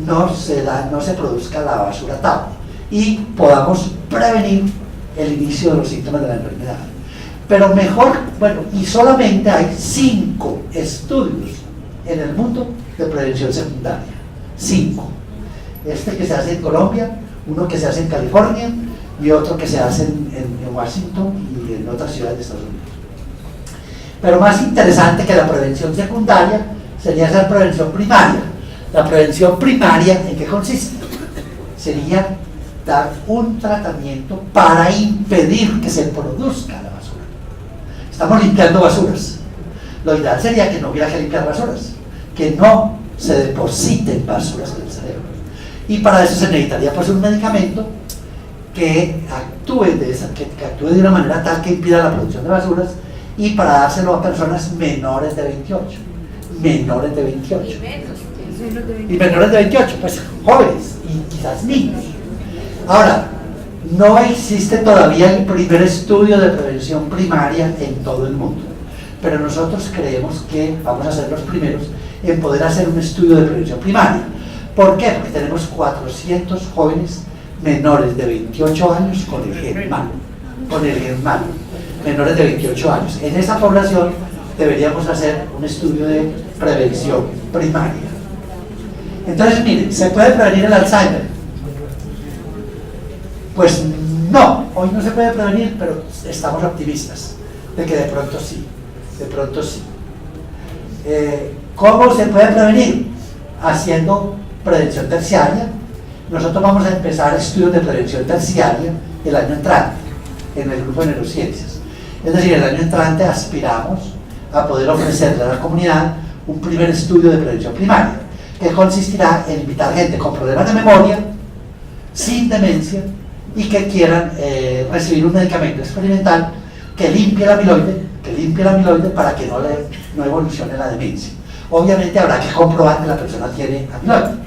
no se produzca la basura tau y podamos prevenir el inicio de los síntomas de la enfermedad. Pero mejor, y solamente hay 5 estudios en el mundo de prevención secundaria. 5. Este que se hace en Colombia, uno que se hace en California y otro que se hace en Washington y en otras ciudades de Estados Unidos. Pero más interesante que la prevención secundaria sería hacer prevención primaria. La prevención primaria, ¿en qué consiste? Sería dar un tratamiento para impedir que se produzca la basura. Estamos limpiando basuras. Lo ideal sería que no hubiera que limpiar basuras, que no se depositen basuras en el cerebro. Y para eso se necesitaría pues un medicamento que actúe de una manera tal que impida la producción de basuras, y para dárselo a personas menores de 28. Menores de 28. Y menores de 28, pues jóvenes y quizás niños. Ahora, no existe todavía el primer estudio de prevención primaria en todo el mundo, pero nosotros creemos que vamos a ser los primeros en poder hacer un estudio de prevención primaria. ¿Por qué? Porque tenemos 400 jóvenes menores de 28 años con el gen malo, menores de 28 años. En esa población deberíamos hacer un estudio de prevención primaria. Entonces, miren, ¿se puede prevenir el Alzheimer? Pues no, hoy no se puede prevenir, pero estamos optimistas de que de pronto sí. ¿Cómo se puede prevenir? Haciendo prevención terciaria. Nosotros vamos a empezar estudios de prevención terciaria el año entrante en el grupo de neurociencias. Es decir, el año entrante aspiramos a poder ofrecerle a la comunidad un primer estudio de prevención primaria, que consistirá en invitar gente con problemas de memoria, sin demencia, y que quieran recibir un medicamento experimental que limpie el amiloide para que no evolucione la demencia. Obviamente habrá que comprobar que la persona tiene amiloide,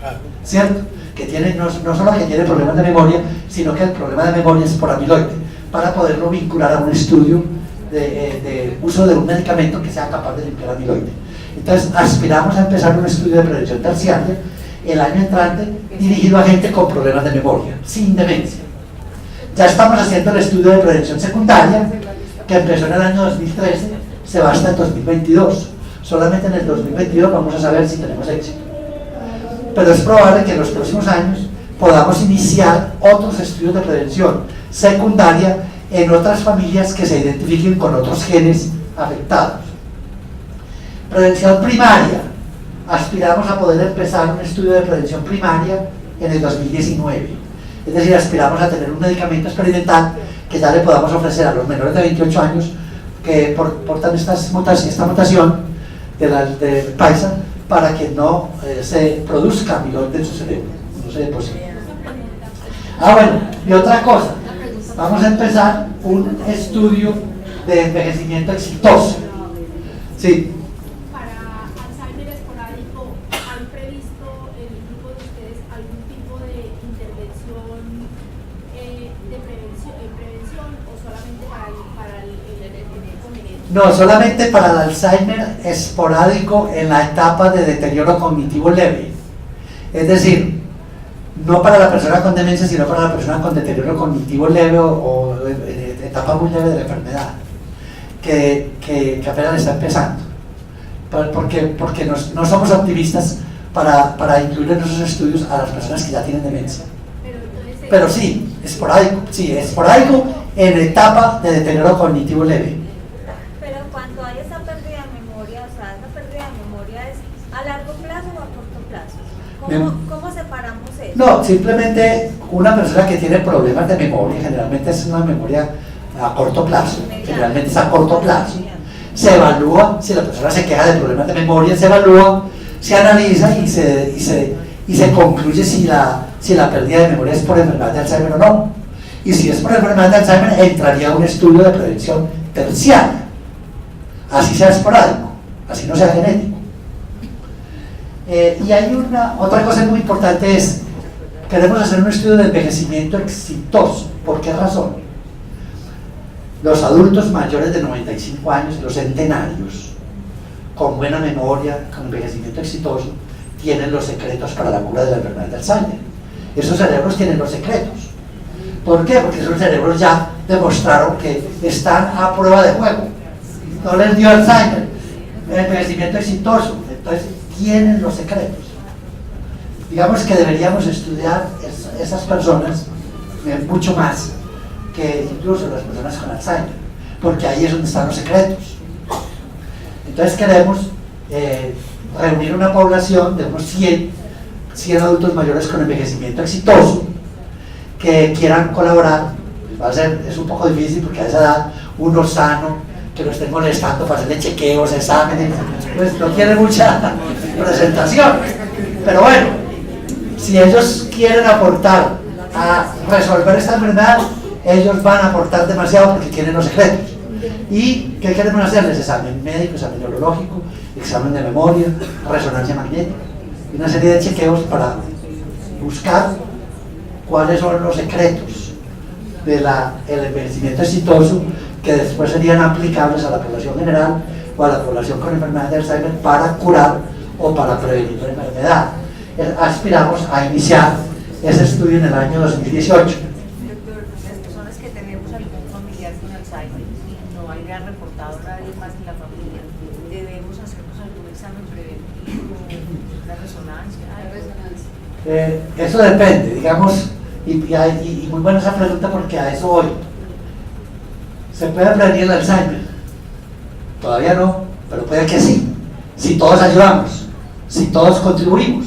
¿cierto? Que tiene, no solo que tiene problemas de memoria, sino que el problema de memoria es por amiloide, para poderlo vincular a un estudio de uso de un medicamento que sea capaz de limpiar amiloide. Entonces aspiramos a empezar un estudio de prevención terciaria el año entrante, dirigido a gente con problemas de memoria, sin demencia. Ya estamos haciendo el estudio de prevención secundaria, que empezó en el año 2013, se va hasta el 2022. Solamente en el 2022 vamos a saber si tenemos éxito. Pero es probable que en los próximos años podamos iniciar otros estudios de prevención secundaria en otras familias que se identifiquen con otros genes afectados. Prevención primaria. Aspiramos a poder empezar un estudio de prevención primaria en el 2019. Es decir, aspiramos a tener un medicamento experimental que ya le podamos ofrecer a los menores de 28 años que portan esta mutación del paisa para que no se produzca amiloide en su cerebro, no se deposite. Bueno, y otra cosa, vamos a empezar un estudio de envejecimiento exitoso. Sí. Para Alzheimer esporádico, ¿han previsto en el grupo de ustedes algún tipo de intervención de prevención o solamente para el genético? No, solamente para el Alzheimer esporádico en la etapa de deterioro cognitivo leve. Es decir, no para la persona con demencia, sino para la persona con deterioro cognitivo leve o etapa muy leve de la enfermedad, que apenas está empezando. Porque no somos optimistas para incluir en esos estudios a las personas que ya tienen demencia. Pero sí, esporádico en etapa de deterioro cognitivo leve. Pero cuando hay esa pérdida de memoria, o sea, esa pérdida de memoria es a largo plazo o a corto plazo. ¿Cómo separamos eso? No, simplemente una persona que tiene problemas de memoria, generalmente es una memoria a corto plazo, generalmente es a corto plazo. Se evalúa, si la persona se queja de problemas de memoria, se evalúa, se analiza y se concluye si la pérdida de memoria es por enfermedad de Alzheimer o no. Y si es por enfermedad de Alzheimer, entraría un estudio de prevención terciaria, así sea esporádico, así no sea genético. Y hay otra cosa muy importante es, queremos hacer un estudio de envejecimiento exitoso. ¿Por qué razón? Los adultos mayores de 95 años, los centenarios, con buena memoria, con envejecimiento exitoso, tienen los secretos para la cura de la enfermedad de Alzheimer. Esos cerebros tienen los secretos. ¿Por qué? Porque esos cerebros ya demostraron que están a prueba de juego. No les dio Alzheimer, envejecimiento exitoso, entonces tienen los secretos. Digamos que deberíamos estudiar esas personas mucho más que incluso las personas con Alzheimer, porque ahí es donde están los secretos. Entonces queremos reunir una población de unos 100 adultos mayores con envejecimiento exitoso que quieran colaborar. Es un poco difícil porque a esa edad uno sano, que lo estén molestando para hacerle chequeos, exámenes, pues no tiene mucha presentación. Pero bueno, si ellos quieren aportar a resolver esta enfermedad, ellos van a aportar demasiado porque tienen los secretos. ¿Y qué queremos hacerles? Examen médico, examen neurológico, examen de memoria, resonancia magnética y una serie de chequeos para buscar cuáles son los secretos del envejecimiento exitoso que después serían aplicables a la población general o a la población con enfermedad de Alzheimer para curar o para prevenir la enfermedad. Aspiramos a iniciar ese estudio en el año 2018. Doctor, las personas que tenemos algún familiar con Alzheimer y no haya reportado a nadie más en la familia, ¿debemos hacernos algún examen preventivo, una resonancia? Eso depende, digamos, y muy buena esa pregunta porque a eso voy. ¿Se puede prevenir el Alzheimer? Todavía no, pero puede que sí, si todos ayudamos, si todos contribuimos.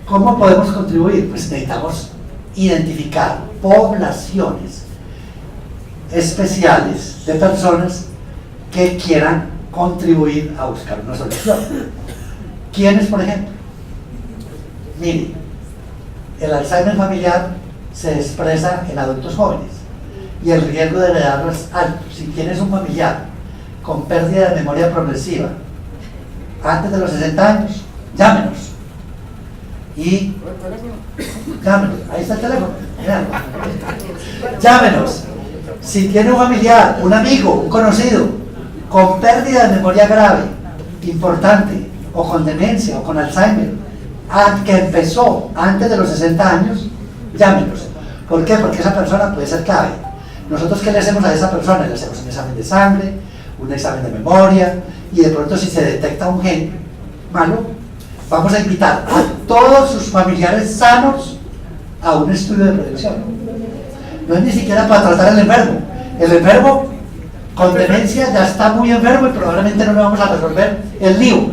¿Cómo podemos contribuir? Pues necesitamos identificar poblaciones especiales de personas que quieran contribuir a buscar una solución. ¿Quiénes, por ejemplo? Mire, el Alzheimer familiar se expresa en adultos jóvenes y el riesgo de heredarlo es alto. Si tienes un familiar con pérdida de memoria progresiva antes de los 60 años, llámenos. Y llámenos, ahí está el teléfono, llámenos. Si tiene un familiar, un amigo, un conocido con pérdida de memoria grave, importante, o con demencia, o con Alzheimer, que empezó antes de los 60 años, llámenos. ¿Por qué? Porque esa persona puede ser clave. Nosotros, ¿qué le hacemos a esa persona? Le hacemos un examen de sangre, un examen de memoria, y de pronto si se detecta un gen malo, vamos a invitar a todos sus familiares sanos a un estudio de prevención. No es ni siquiera para tratar el enfermo. El enfermo con demencia ya está muy enfermo y probablemente no le vamos a resolver el lío.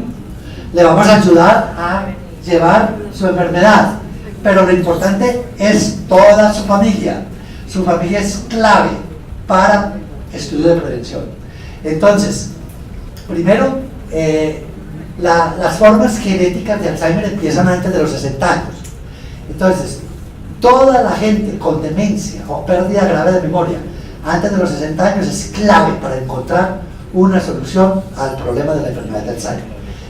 Le vamos a ayudar a llevar su enfermedad. Pero lo importante es toda su familia su familia es clave para estudio de prevención. Entonces, primero, las formas genéticas de Alzheimer empiezan antes de los 60 años. Entonces, toda la gente con demencia o pérdida grave de memoria antes de los 60 años es clave para encontrar una solución al problema de la enfermedad de Alzheimer.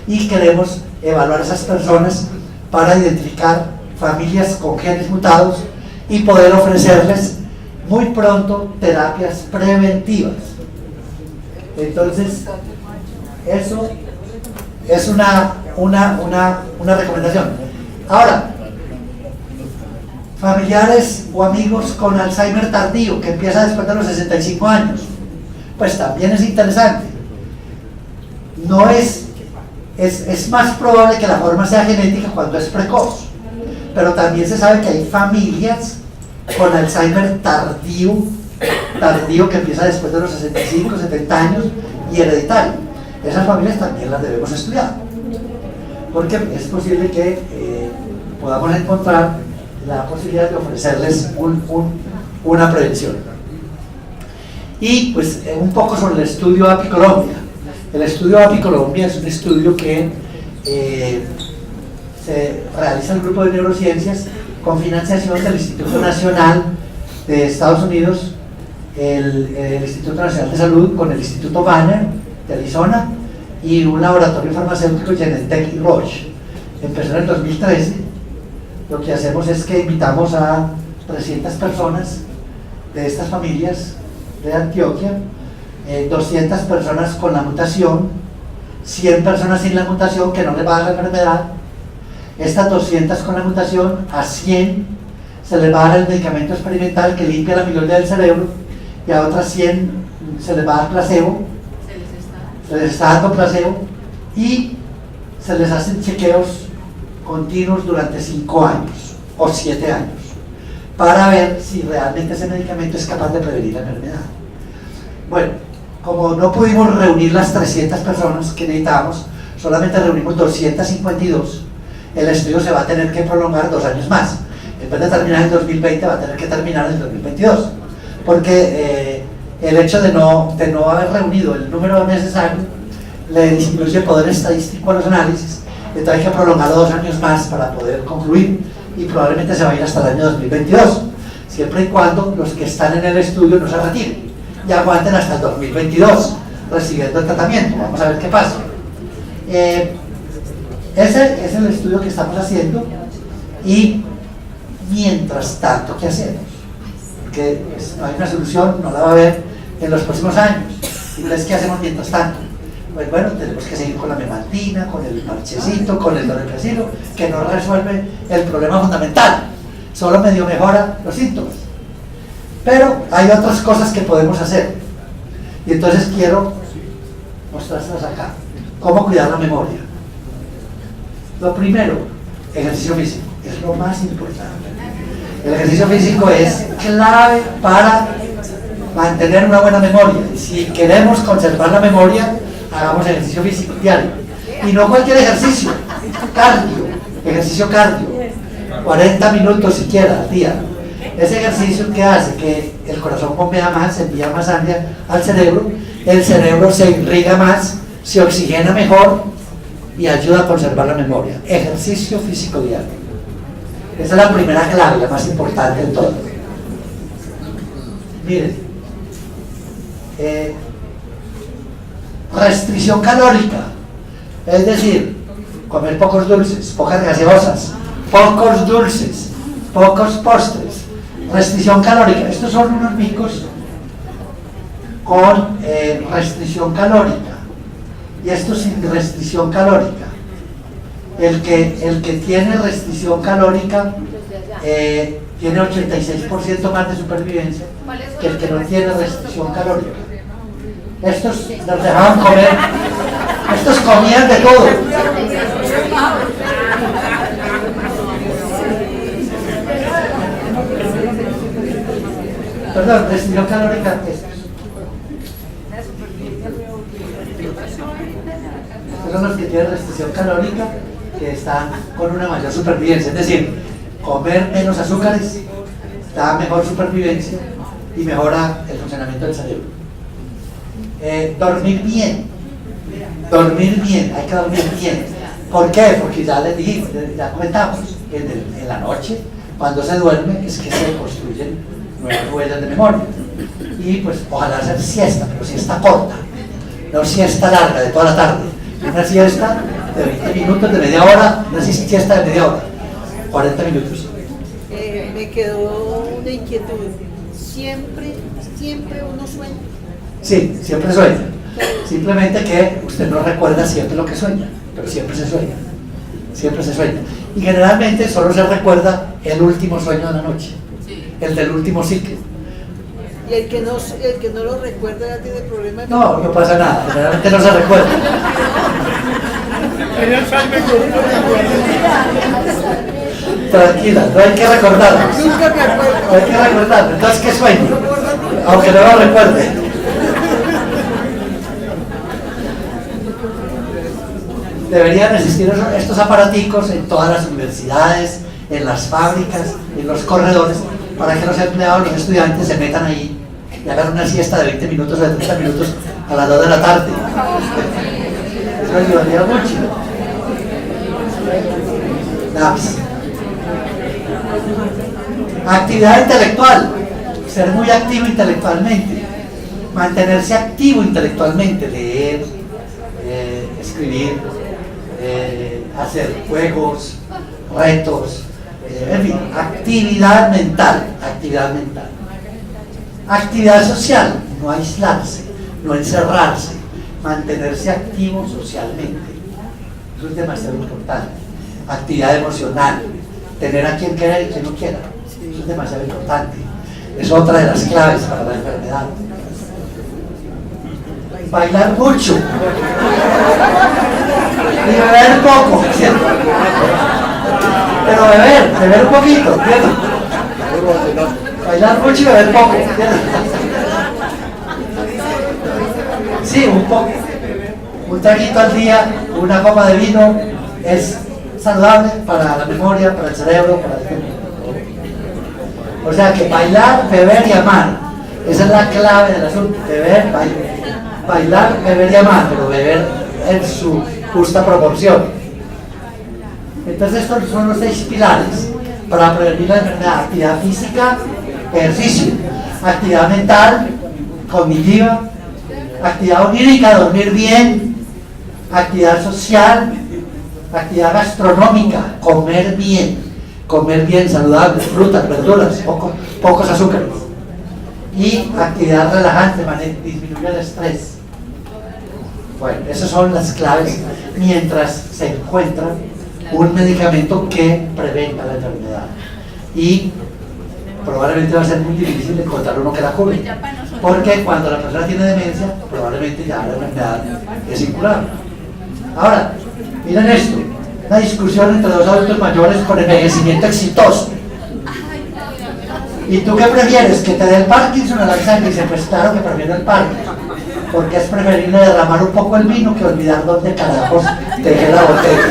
Y queremos evaluar a esas personas para identificar familias con genes mutados y poder ofrecerles muy pronto terapias preventivas. Entonces, eso es una recomendación. Ahora, familiares o amigos con Alzheimer tardío, que empieza después de los 65 años, pues también es interesante. No es más probable que la forma sea genética cuando es precoz, pero también se sabe que hay familias con Alzheimer tardío que empieza después de los 65, 70 años y hereditario. Esas familias también las debemos estudiar, porque es posible que podamos encontrar la posibilidad de ofrecerles una prevención. Y pues un poco sobre el estudio API Colombia. El estudio API Colombia es un estudio que se realiza el grupo de neurociencias con financiación del Instituto Nacional de Estados Unidos, el Instituto Nacional de Salud con el Instituto Banner de Arizona y un laboratorio farmacéutico, Genentech y Roche. Empezó en el 2013. Lo que hacemos es que invitamos a 300 personas de estas familias de Antioquia, 200 personas con la mutación, 100 personas sin la mutación que no les va a dar la enfermedad. Estas 200 con la mutación, a 100 se les va a dar el medicamento experimental que limpia la amiloide del cerebro, y a otras 100 se les va a dar placebo, se les está dando placebo, y se les hacen chequeos continuos durante 5 años o 7 años para ver si realmente ese medicamento es capaz de prevenir la enfermedad. Bueno, como no pudimos reunir las 300 personas que necesitábamos, solamente reunimos 252, el estudio se va a tener que prolongar 2 años más. En vez de terminar en 2020, va a tener que terminar en 2022, porque el hecho de no haber reunido el número necesario le disminuye el poder estadístico a los análisis. Entonces hay que prolongarlo 2 años más para poder concluir, y probablemente se va a ir hasta el año 2022, siempre y cuando los que están en el estudio no se retiren y aguanten hasta el 2022 recibiendo el tratamiento. Vamos a ver qué pasa. Ese es el estudio que estamos haciendo. Y mientras tanto, ¿qué hacemos? Porque pues, no hay una solución, no la va a haber en los próximos años. Entonces, ¿qué hacemos mientras tanto? Pues bueno, tenemos que seguir con la memantina, con el parchecito, con el doneprazilo, que no resuelve el problema fundamental, solo medio mejora los síntomas. Pero hay otras cosas que podemos hacer, y entonces quiero mostrárselas acá. ¿Cómo cuidar la memoria? Lo primero, ejercicio físico, es lo más importante. El ejercicio físico es clave para mantener una buena memoria. Si queremos conservar la memoria, hagamos ejercicio físico diario. Y no cualquier ejercicio, ejercicio cardio, 40 minutos siquiera al día. Ese ejercicio que hace que el corazón bombea más, envía más sangre al cerebro, el cerebro se irriga más, se oxigena mejor y ayuda a conservar la memoria. Ejercicio físico diario. Esa es la primera clave, la más importante de todo. Miren, restricción calórica, es decir, comer pocos dulces, pocas gaseosas, pocos dulces, pocos postres. Restricción calórica, estos son unos micos con restricción calórica y estos sin restricción calórica. El que tiene restricción calórica tiene 86% más de supervivencia que el que no tiene restricción calórica. Estos los dejaban comer, estos comían de todo. Perdón, restricción calórica, estos son los que tienen restricción calórica, que están con una mayor supervivencia, es decir, comer menos azúcares, da mejor supervivencia y mejora el funcionamiento del cerebro. Dormir bien, hay que dormir bien. ¿Por qué? Porque ya les dijimos, ya comentamos, en la noche, cuando se duerme, es que se construyen nuevas huellas de memoria. Y pues ojalá hacer siesta, pero siesta corta, no siesta larga de toda la tarde. Una siesta de 20 minutos, de media hora, una siesta de media hora, 40 minutos. Me quedó una inquietud. ¿Siempre uno sueña? Sí, siempre sueña. Simplemente que usted no recuerda siempre lo que sueña, pero siempre se sueña. Siempre se sueña. Y generalmente solo se recuerda el último sueño de la noche, el del último ciclo. ¿Y el que no lo recuerda ya tiene problemas? No, no pasa nada, generalmente no se recuerda. Tranquila, no hay que recordarlo. Nunca me acuerdo. No hay que recordarlo, entonces que sueño, aunque no lo recuerde. Deberían existir estos aparaticos en todas las universidades, en las fábricas, en los corredores, para que los empleados, los estudiantes se metan ahí y hagan una siesta de 20 minutos o de 30 minutos a las 2 de la tarde. Eso ayudaría mucho. Naps. Actividad intelectual, ser muy activo intelectualmente, mantenerse activo intelectualmente, leer, escribir, hacer juegos, retos, en fin, actividad mental. Actividad social, no aislarse, no encerrarse, mantenerse activo socialmente, eso es demasiado importante. Actividad emocional, tener a quien querer y quien no quiera, eso es demasiado importante, es otra de las claves para la enfermedad. Bailar mucho y beber poco, ¿cierto? Pero beber un poquito, ¿cierto? Bailar mucho y beber poco, ¿cierto? Sí, un poco, un traguito al día, una copa de vino es saludable para la memoria, para el cerebro, para el cuerpo. O sea que bailar, beber y amar, esa es la clave del asunto. Bailar, beber y amar, pero beber en su justa proporción. Entonces estos son los 6 pilares para prevenir la enfermedad: actividad física, ejercicio, actividad mental, cognitiva, actividad onírica, dormir bien, actividad social, actividad gastronómica, comer bien, saludable, frutas, verduras, pocos azúcares, y actividad relajante, disminuir el estrés. Bueno, esas son las claves mientras se encuentra un medicamento que prevenga la enfermedad, y probablemente va a ser muy difícil encontrar uno que la cure, porque cuando la persona tiene demencia probablemente ya la enfermedad es incurable. Ahora, miren esto, una discusión entre 2 adultos mayores con envejecimiento exitoso. ¿Y tú qué prefieres? ¿Que te dé el Parkinson o el Alzheimer? Dice, pues claro que prefiero el Parkinson, porque es preferible derramar un poco el vino que olvidar dónde carajos dejé la botella.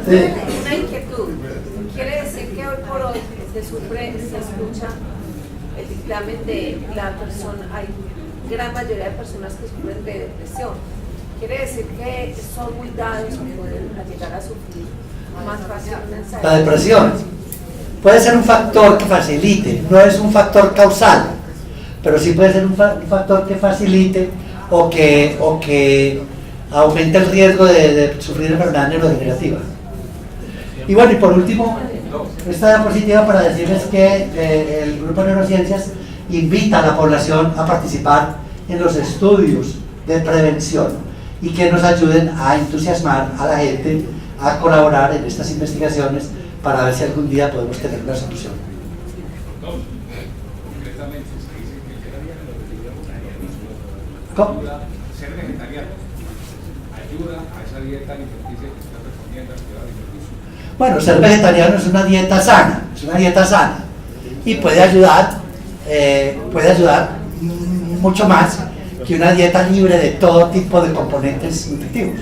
Sí. Una inquietud. Quiere decir que hoy por hoy se escucha el dictamen de la persona, hay gran mayoría de personas que sufren de depresión. Quiere decir que son muy dados a llegar a sufrir más fácilmente. La depresión puede ser un factor que facilite, no es un factor causal, pero sí puede ser un factor que facilite o que aumente el riesgo de sufrir enfermedad neurodegenerativa. Y bueno, y por último, esta diapositiva para decirles que el Grupo de Neurociencias invita a la población a participar en los estudios de prevención y que nos ayuden a entusiasmar a la gente a colaborar en estas investigaciones para ver si algún día podemos tener una solución. ¿Cómo? Ser vegetariano ayuda a esa dieta alimenticia que usted recomienda, Bueno, ser vegetariano es una dieta sana, y puede ayudar mucho más que una dieta libre de todo tipo de componentes nutritivos.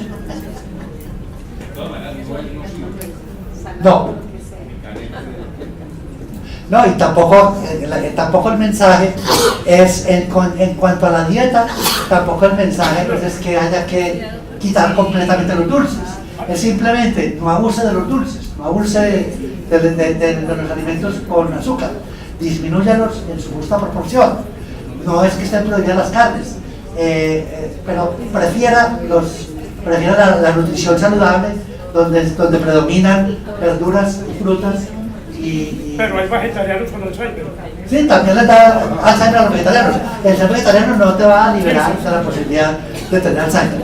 No. No, y tampoco el mensaje es, en cuanto a la dieta, tampoco el mensaje pues, es que haya que quitar completamente los dulces. Es simplemente no abuse de los dulces, no abuse de los alimentos con azúcar, disminúyalos en su justa proporción. No es que estén prohibidas las carnes, pero prefiera la nutrición saludable, donde predominan verduras y frutas. Pero hay vegetarianos con Alzheimer. Sí, también les da Alzheimer a los vegetarianos. El ser vegetariano no te va a liberar de la posibilidad de tener Alzheimer.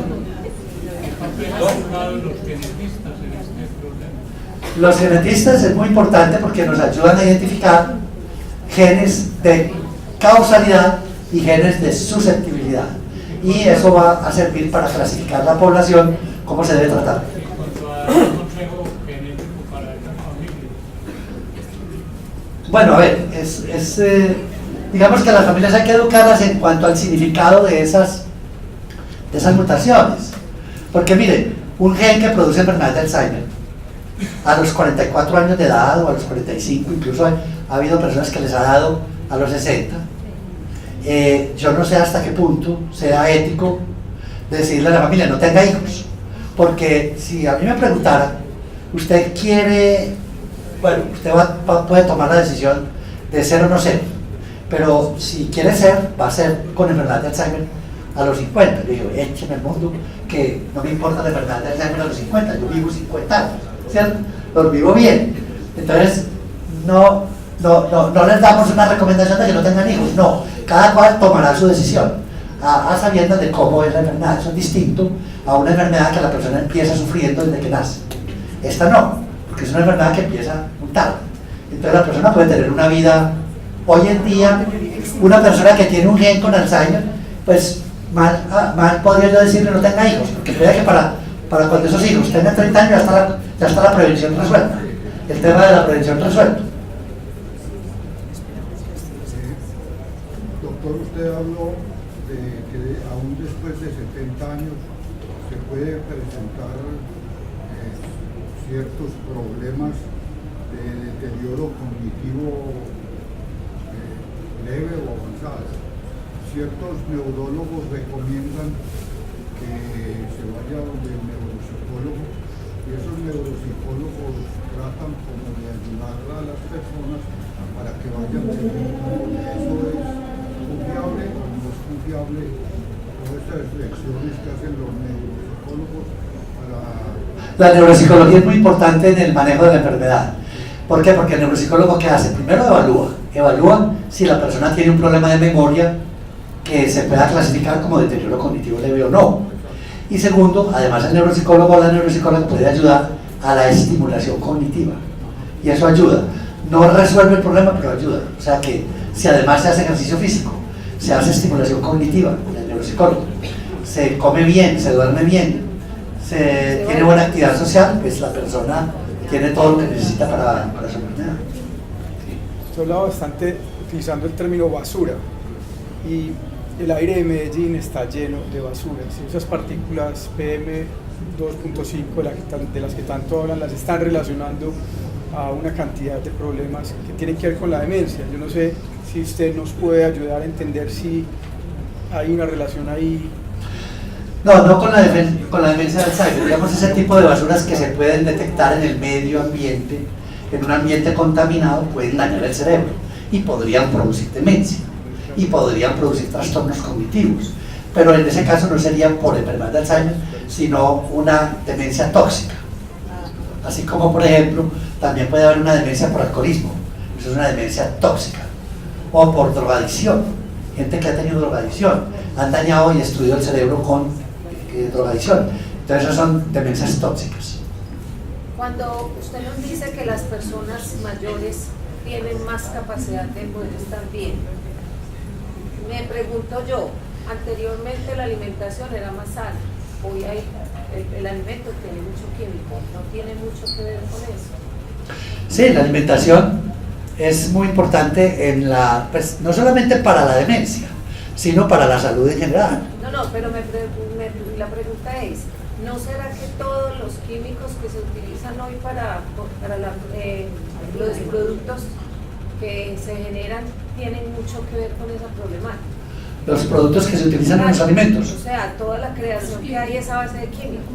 Los genetistas es muy importante porque nos ayudan a identificar genes de causalidad y genes de susceptibilidad. Y eso va a servir para clasificar la población, cómo se debe tratar. Bueno, a ver, digamos que a las familias hay que educarlas en cuanto al significado de esas mutaciones. Porque miren, un gen que produce enfermedad de Alzheimer, a los 44 años de edad o a los 45, incluso ha habido personas que les ha dado a los 60, yo no sé hasta qué punto sea ético decirle a la familia no tenga hijos. Porque si a mí me preguntara, usted quiere... Bueno, usted puede tomar la decisión de ser o no ser, pero si quiere ser, va a ser con enfermedad de Alzheimer a los 50. Yo digo, écheme el mundo, que no me importa la enfermedad de Alzheimer a los 50, yo vivo 50 años, ¿cierto? Los vivo bien. Entonces, no les damos una recomendación de que no tengan hijos, no, cada cual tomará su decisión, a sabiendas de cómo es la enfermedad. Eso es distinto a una enfermedad que la persona empieza sufriendo desde que nace. Esta no, porque es una enfermedad que empieza muy tarde. Entonces la persona puede tener una vida, hoy en día, una persona que tiene un gen con Alzheimer, pues mal podría yo decirle no tenga hijos, porque puede que para cuando esos hijos tengan 30 años ya está la prevención resuelta, el tema de la prevención resuelto. Doctor, usted habló de que aún después de 70 años se puede presentar ciertos problemas de deterioro cognitivo leve o avanzado. Ciertos neurólogos recomiendan que se vaya donde el neuropsicólogo, y esos neuropsicólogos tratan como de ayudar a las personas para que vayan teniendo. ¿Eso es confiable o no es confiable? Todas estas reflexiones que hacen los neuropsicólogos para... La neuropsicología es muy importante en el manejo de la enfermedad. ¿Por qué? Porque el neuropsicólogo, ¿qué hace? Primero evalúa si la persona tiene un problema de memoria que se pueda clasificar como deterioro cognitivo leve o no. Y segundo, además el neuropsicólogo o la neuropsicóloga puede ayudar a la estimulación cognitiva. Y eso ayuda. No resuelve el problema, pero ayuda. O sea que si además se hace ejercicio físico, se hace estimulación cognitiva, el neuropsicólogo, se come bien, se duerme bien, se tiene buena actividad social, pues la persona tiene todo lo que necesita para su enfermedad. Se habla bastante utilizando el término basura, y el aire de Medellín está lleno de basuras, y esas partículas PM2.5 de las que tanto hablan las están relacionando a una cantidad de problemas que tienen que ver con la demencia. Yo no sé si usted nos puede ayudar a entender si hay una relación ahí. No con la demencia de Alzheimer, digamos ese tipo de basuras que se pueden detectar en el medio ambiente, en un ambiente contaminado, pueden dañar el cerebro y podrían producir demencia y podrían producir trastornos cognitivos, pero en ese caso no sería por enfermedad de Alzheimer, sino una demencia tóxica. Así como, por ejemplo, también puede haber una demencia por alcoholismo, eso es una demencia tóxica, o por drogadicción, gente que ha tenido drogadicción, han dañado y destruido el cerebro con drogadicción. Entonces esas son demencias tóxicas. Cuando usted nos dice que las personas mayores tienen más capacidad de poder estar bien, me pregunto yo, anteriormente la alimentación era más sana, hoy el alimento tiene mucho químico, ¿no tiene mucho que ver con eso? Sí, la alimentación es muy importante pues, no solamente para la demencia, sino para la salud en general. No, pero la pregunta es, ¿no será que todos los químicos que se utilizan hoy para los productos que se generan tienen mucho que ver con esa problemática? Los productos que se utilizan en los alimentos. O sea, toda la creación que hay es a base de químicos.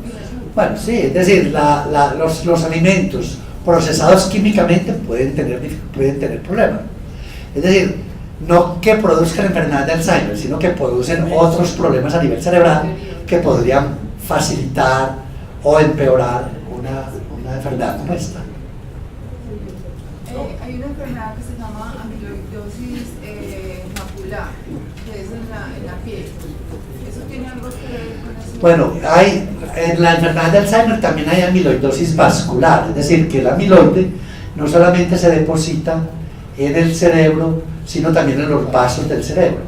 Bueno, sí, es decir, los alimentos procesados químicamente pueden tener problemas. Es decir, no que produzcan enfermedad de Alzheimer, sino que producen otros problemas a nivel cerebral que podrían facilitar o empeorar una enfermedad como esta. Hay una enfermedad que se llama amiloidosis macular, que es en la piel. ¿Eso tiene algo que ver con eso? Bueno, en la enfermedad de Alzheimer también hay amiloidosis vascular, es decir, que el amiloide no solamente se deposita en el cerebro, sino también en los vasos del cerebro.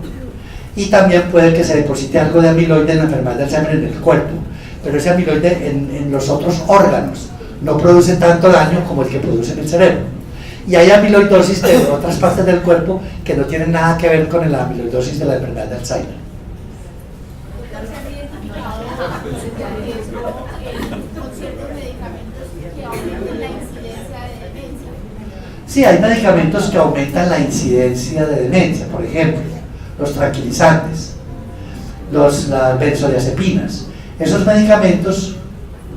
Y también puede que se deposite algo de amiloide en la enfermedad de Alzheimer en el cuerpo, pero ese amiloide en los otros órganos no produce tanto daño como el que produce en el cerebro. Y hay amiloidosis de otras partes del cuerpo que no tienen nada que ver con la amiloidosis de la enfermedad de Alzheimer. ¿Se han identificado con ciertos medicamentos que aumentan la incidencia de demencia? Sí, hay medicamentos que aumentan la incidencia de demencia, por ejemplo, los tranquilizantes, las benzodiazepinas. Esos medicamentos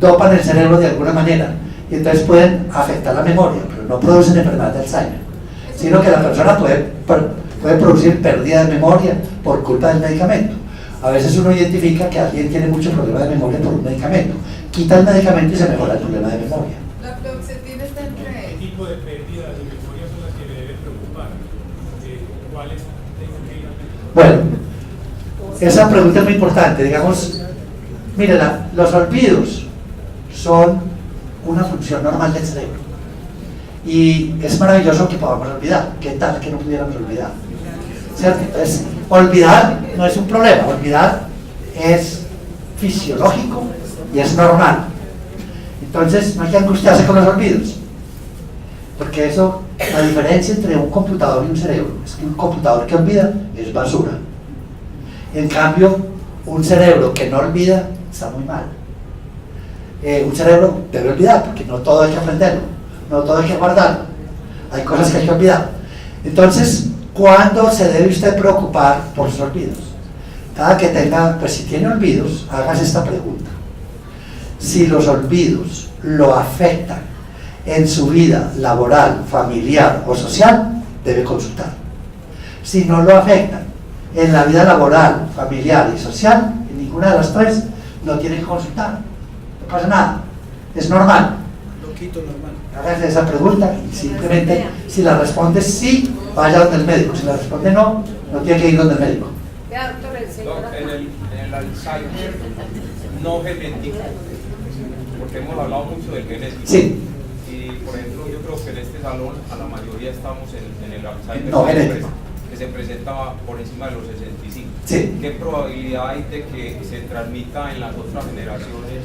dopan el cerebro de alguna manera y entonces pueden afectar la memoria, pero no producen enfermedad de Alzheimer, sino que la persona puede producir pérdida de memoria por culpa del medicamento. A veces uno identifica que alguien tiene mucho problema de memoria por un medicamento, quita el medicamento y se mejora el problema de memoria. La fluoxetina está entre... ¿Qué tipo de pérdidas de memoria son las que me deben preocupar? ¿Cuáles tengo que ir a... Bueno, esa pregunta es muy importante. Digamos, mire, los olvidos son una función normal del cerebro y es maravilloso que podamos olvidar. ¿Qué tal que no pudiéramos olvidar? ¿Cierto? Entonces, olvidar no es un problema, olvidar es fisiológico y es normal. Entonces no hay que angustiarse con los olvidos, porque eso, la diferencia entre un computador y un cerebro es que un computador que olvida es basura. En cambio, un cerebro que no olvida está muy mal. Un cerebro debe olvidar, porque no todo hay que aprenderlo, no todo hay que guardarlo, hay cosas que hay que olvidar. Entonces, ¿cuándo se debe usted preocupar por sus olvidos? Cada que tenga, pues si tiene olvidos, hágase esta pregunta: si los olvidos lo afectan en su vida laboral, familiar o social, debe consultar. Si no lo afectan en la vida laboral, familiar y social, en ninguna de las tres, no tiene que consultar. No pasa nada, es normal. Loquito, normal. Hágase esa pregunta y simplemente, si la responde sí, vaya donde el médico. Si la responde no, no tiene que ir donde el médico. En el Alzheimer no genético, porque hemos hablado mucho del genético. Sí. Y por ejemplo, yo creo que en este salón a la mayoría estamos en el Alzheimer no genético, que se presenta por encima de los 65. Sí. ¿Qué probabilidad hay de que se transmita en las otras generaciones?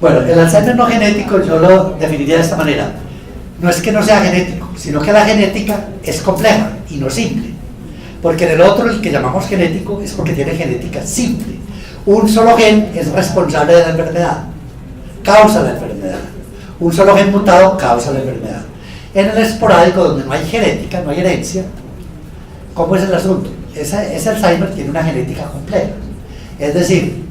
Bueno, el Alzheimer no genético yo lo definiría de esta manera. No es que no sea genético, sino que la genética es compleja y no simple. Porque en el otro, el que llamamos genético, es porque tiene genética simple. Un solo gen es responsable de la enfermedad, causa la enfermedad. Un solo gen mutado causa la enfermedad. En el esporádico, donde no hay genética, no hay herencia, ¿cómo es el asunto? Ese Alzheimer tiene una genética compleja. Es decir,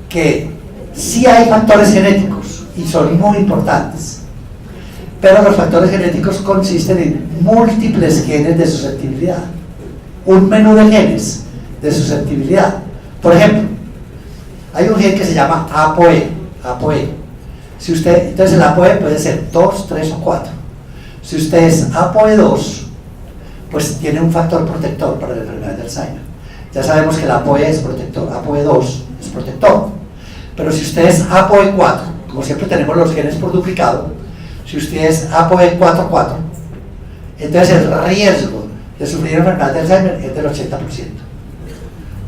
que sí hay factores genéticos y son muy importantes, pero los factores genéticos consisten en múltiples genes de susceptibilidad, un menú de genes de susceptibilidad. Por ejemplo, hay un gen que se llama ApoE. Si usted, entonces el ApoE puede ser 2, 3 o 4. Si usted es ApoE2, pues tiene un factor protector para la enfermedad de Alzheimer. Ya sabemos que el ApoE es protector, ApoE2 es protector. Pero si usted es ApoE4, como siempre tenemos los genes por duplicado, si usted es ApoE44, entonces el riesgo de sufrir enfermedad de Alzheimer es del 80%.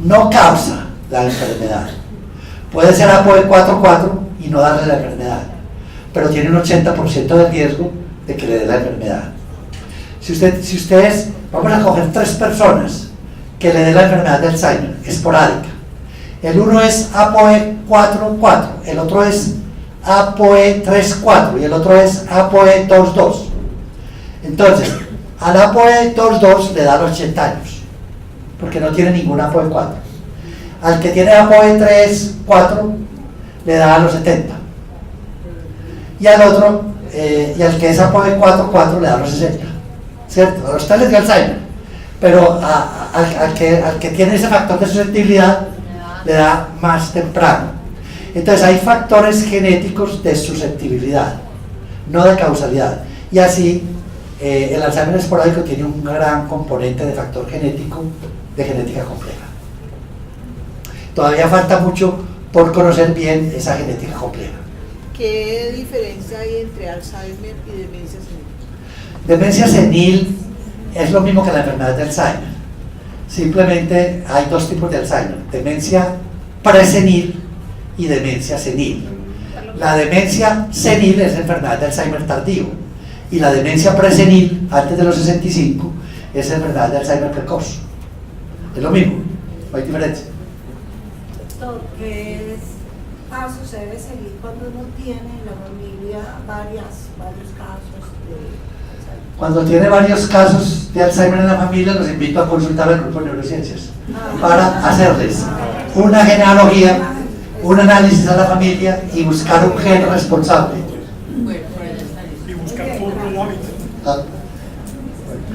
No causa la enfermedad. Puede ser ApoE44 y no darle la enfermedad, pero tiene un 80% de riesgo de que le dé la enfermedad. Si ustedes, vamos a coger 3 personas que le dé la enfermedad de Alzheimer, esporádica. El uno es APOE 4.4, el otro es APOE 3.4 y el otro es APOE 2.2. Entonces, al APOE 2.2 le da a los 80 años, porque no tiene ningún APOE 4. Al que tiene APOE 3.4 le da a los 70. Y al otro, y al que es APOE 4.4 le da a los 60. ¿Cierto? A los tales de Alzheimer. Pero al que tiene ese factor de susceptibilidad le da más temprano. Entonces hay factores genéticos de susceptibilidad, no de causalidad. Y así el Alzheimer esporádico tiene un gran componente de factor genético, de genética compleja. Todavía falta mucho por conocer bien esa genética compleja. ¿Qué diferencia hay entre Alzheimer y demencia senil? Demencia senil es lo mismo que la enfermedad de Alzheimer. Simplemente hay dos tipos de Alzheimer: demencia presenil y demencia senil. La demencia senil es la enfermedad de Alzheimer tardío, y la demencia presenil, antes de los 65, es la enfermedad de Alzheimer precoz. Es lo mismo, no hay diferencia. Doctor, ¿qué pasos se debe seguir cuando uno tiene en la familia varios casos de Alzheimer? Cuando tiene varios casos de Alzheimer en la familia, los invito a consultar al grupo de neurociencias para hacerles una genealogía, un análisis a la familia y buscar un gen responsable. Y buscar otro hábito.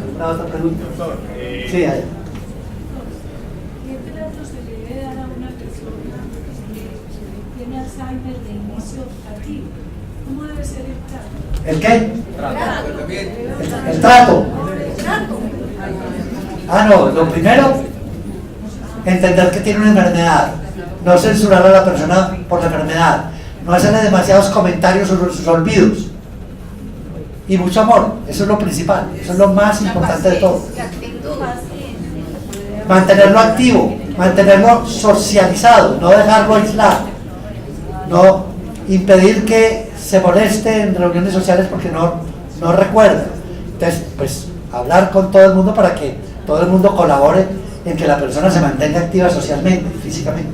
¿Alguna otra pregunta? Sí, hay. ¿Qué trato se le debe dar a una persona que tiene Alzheimer de inicio tardío? ¿Cómo debe ser el trato? ¿El qué? Trato. El trato. No, lo primero, entender que tiene una enfermedad, no censurar a la persona por la enfermedad, no hacerle demasiados comentarios sobre sus olvidos, y mucho amor. Eso es lo principal, eso es lo más importante de todo. Mantenerlo activo, mantenerlo socializado, no dejarlo aislado, no impedir que se moleste en reuniones sociales porque no recuerda. Entonces, pues hablar con todo el mundo para que todo el mundo colabore en que la persona se mantenga activa socialmente, físicamente.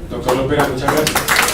Doctor Lopera, muchas gracias.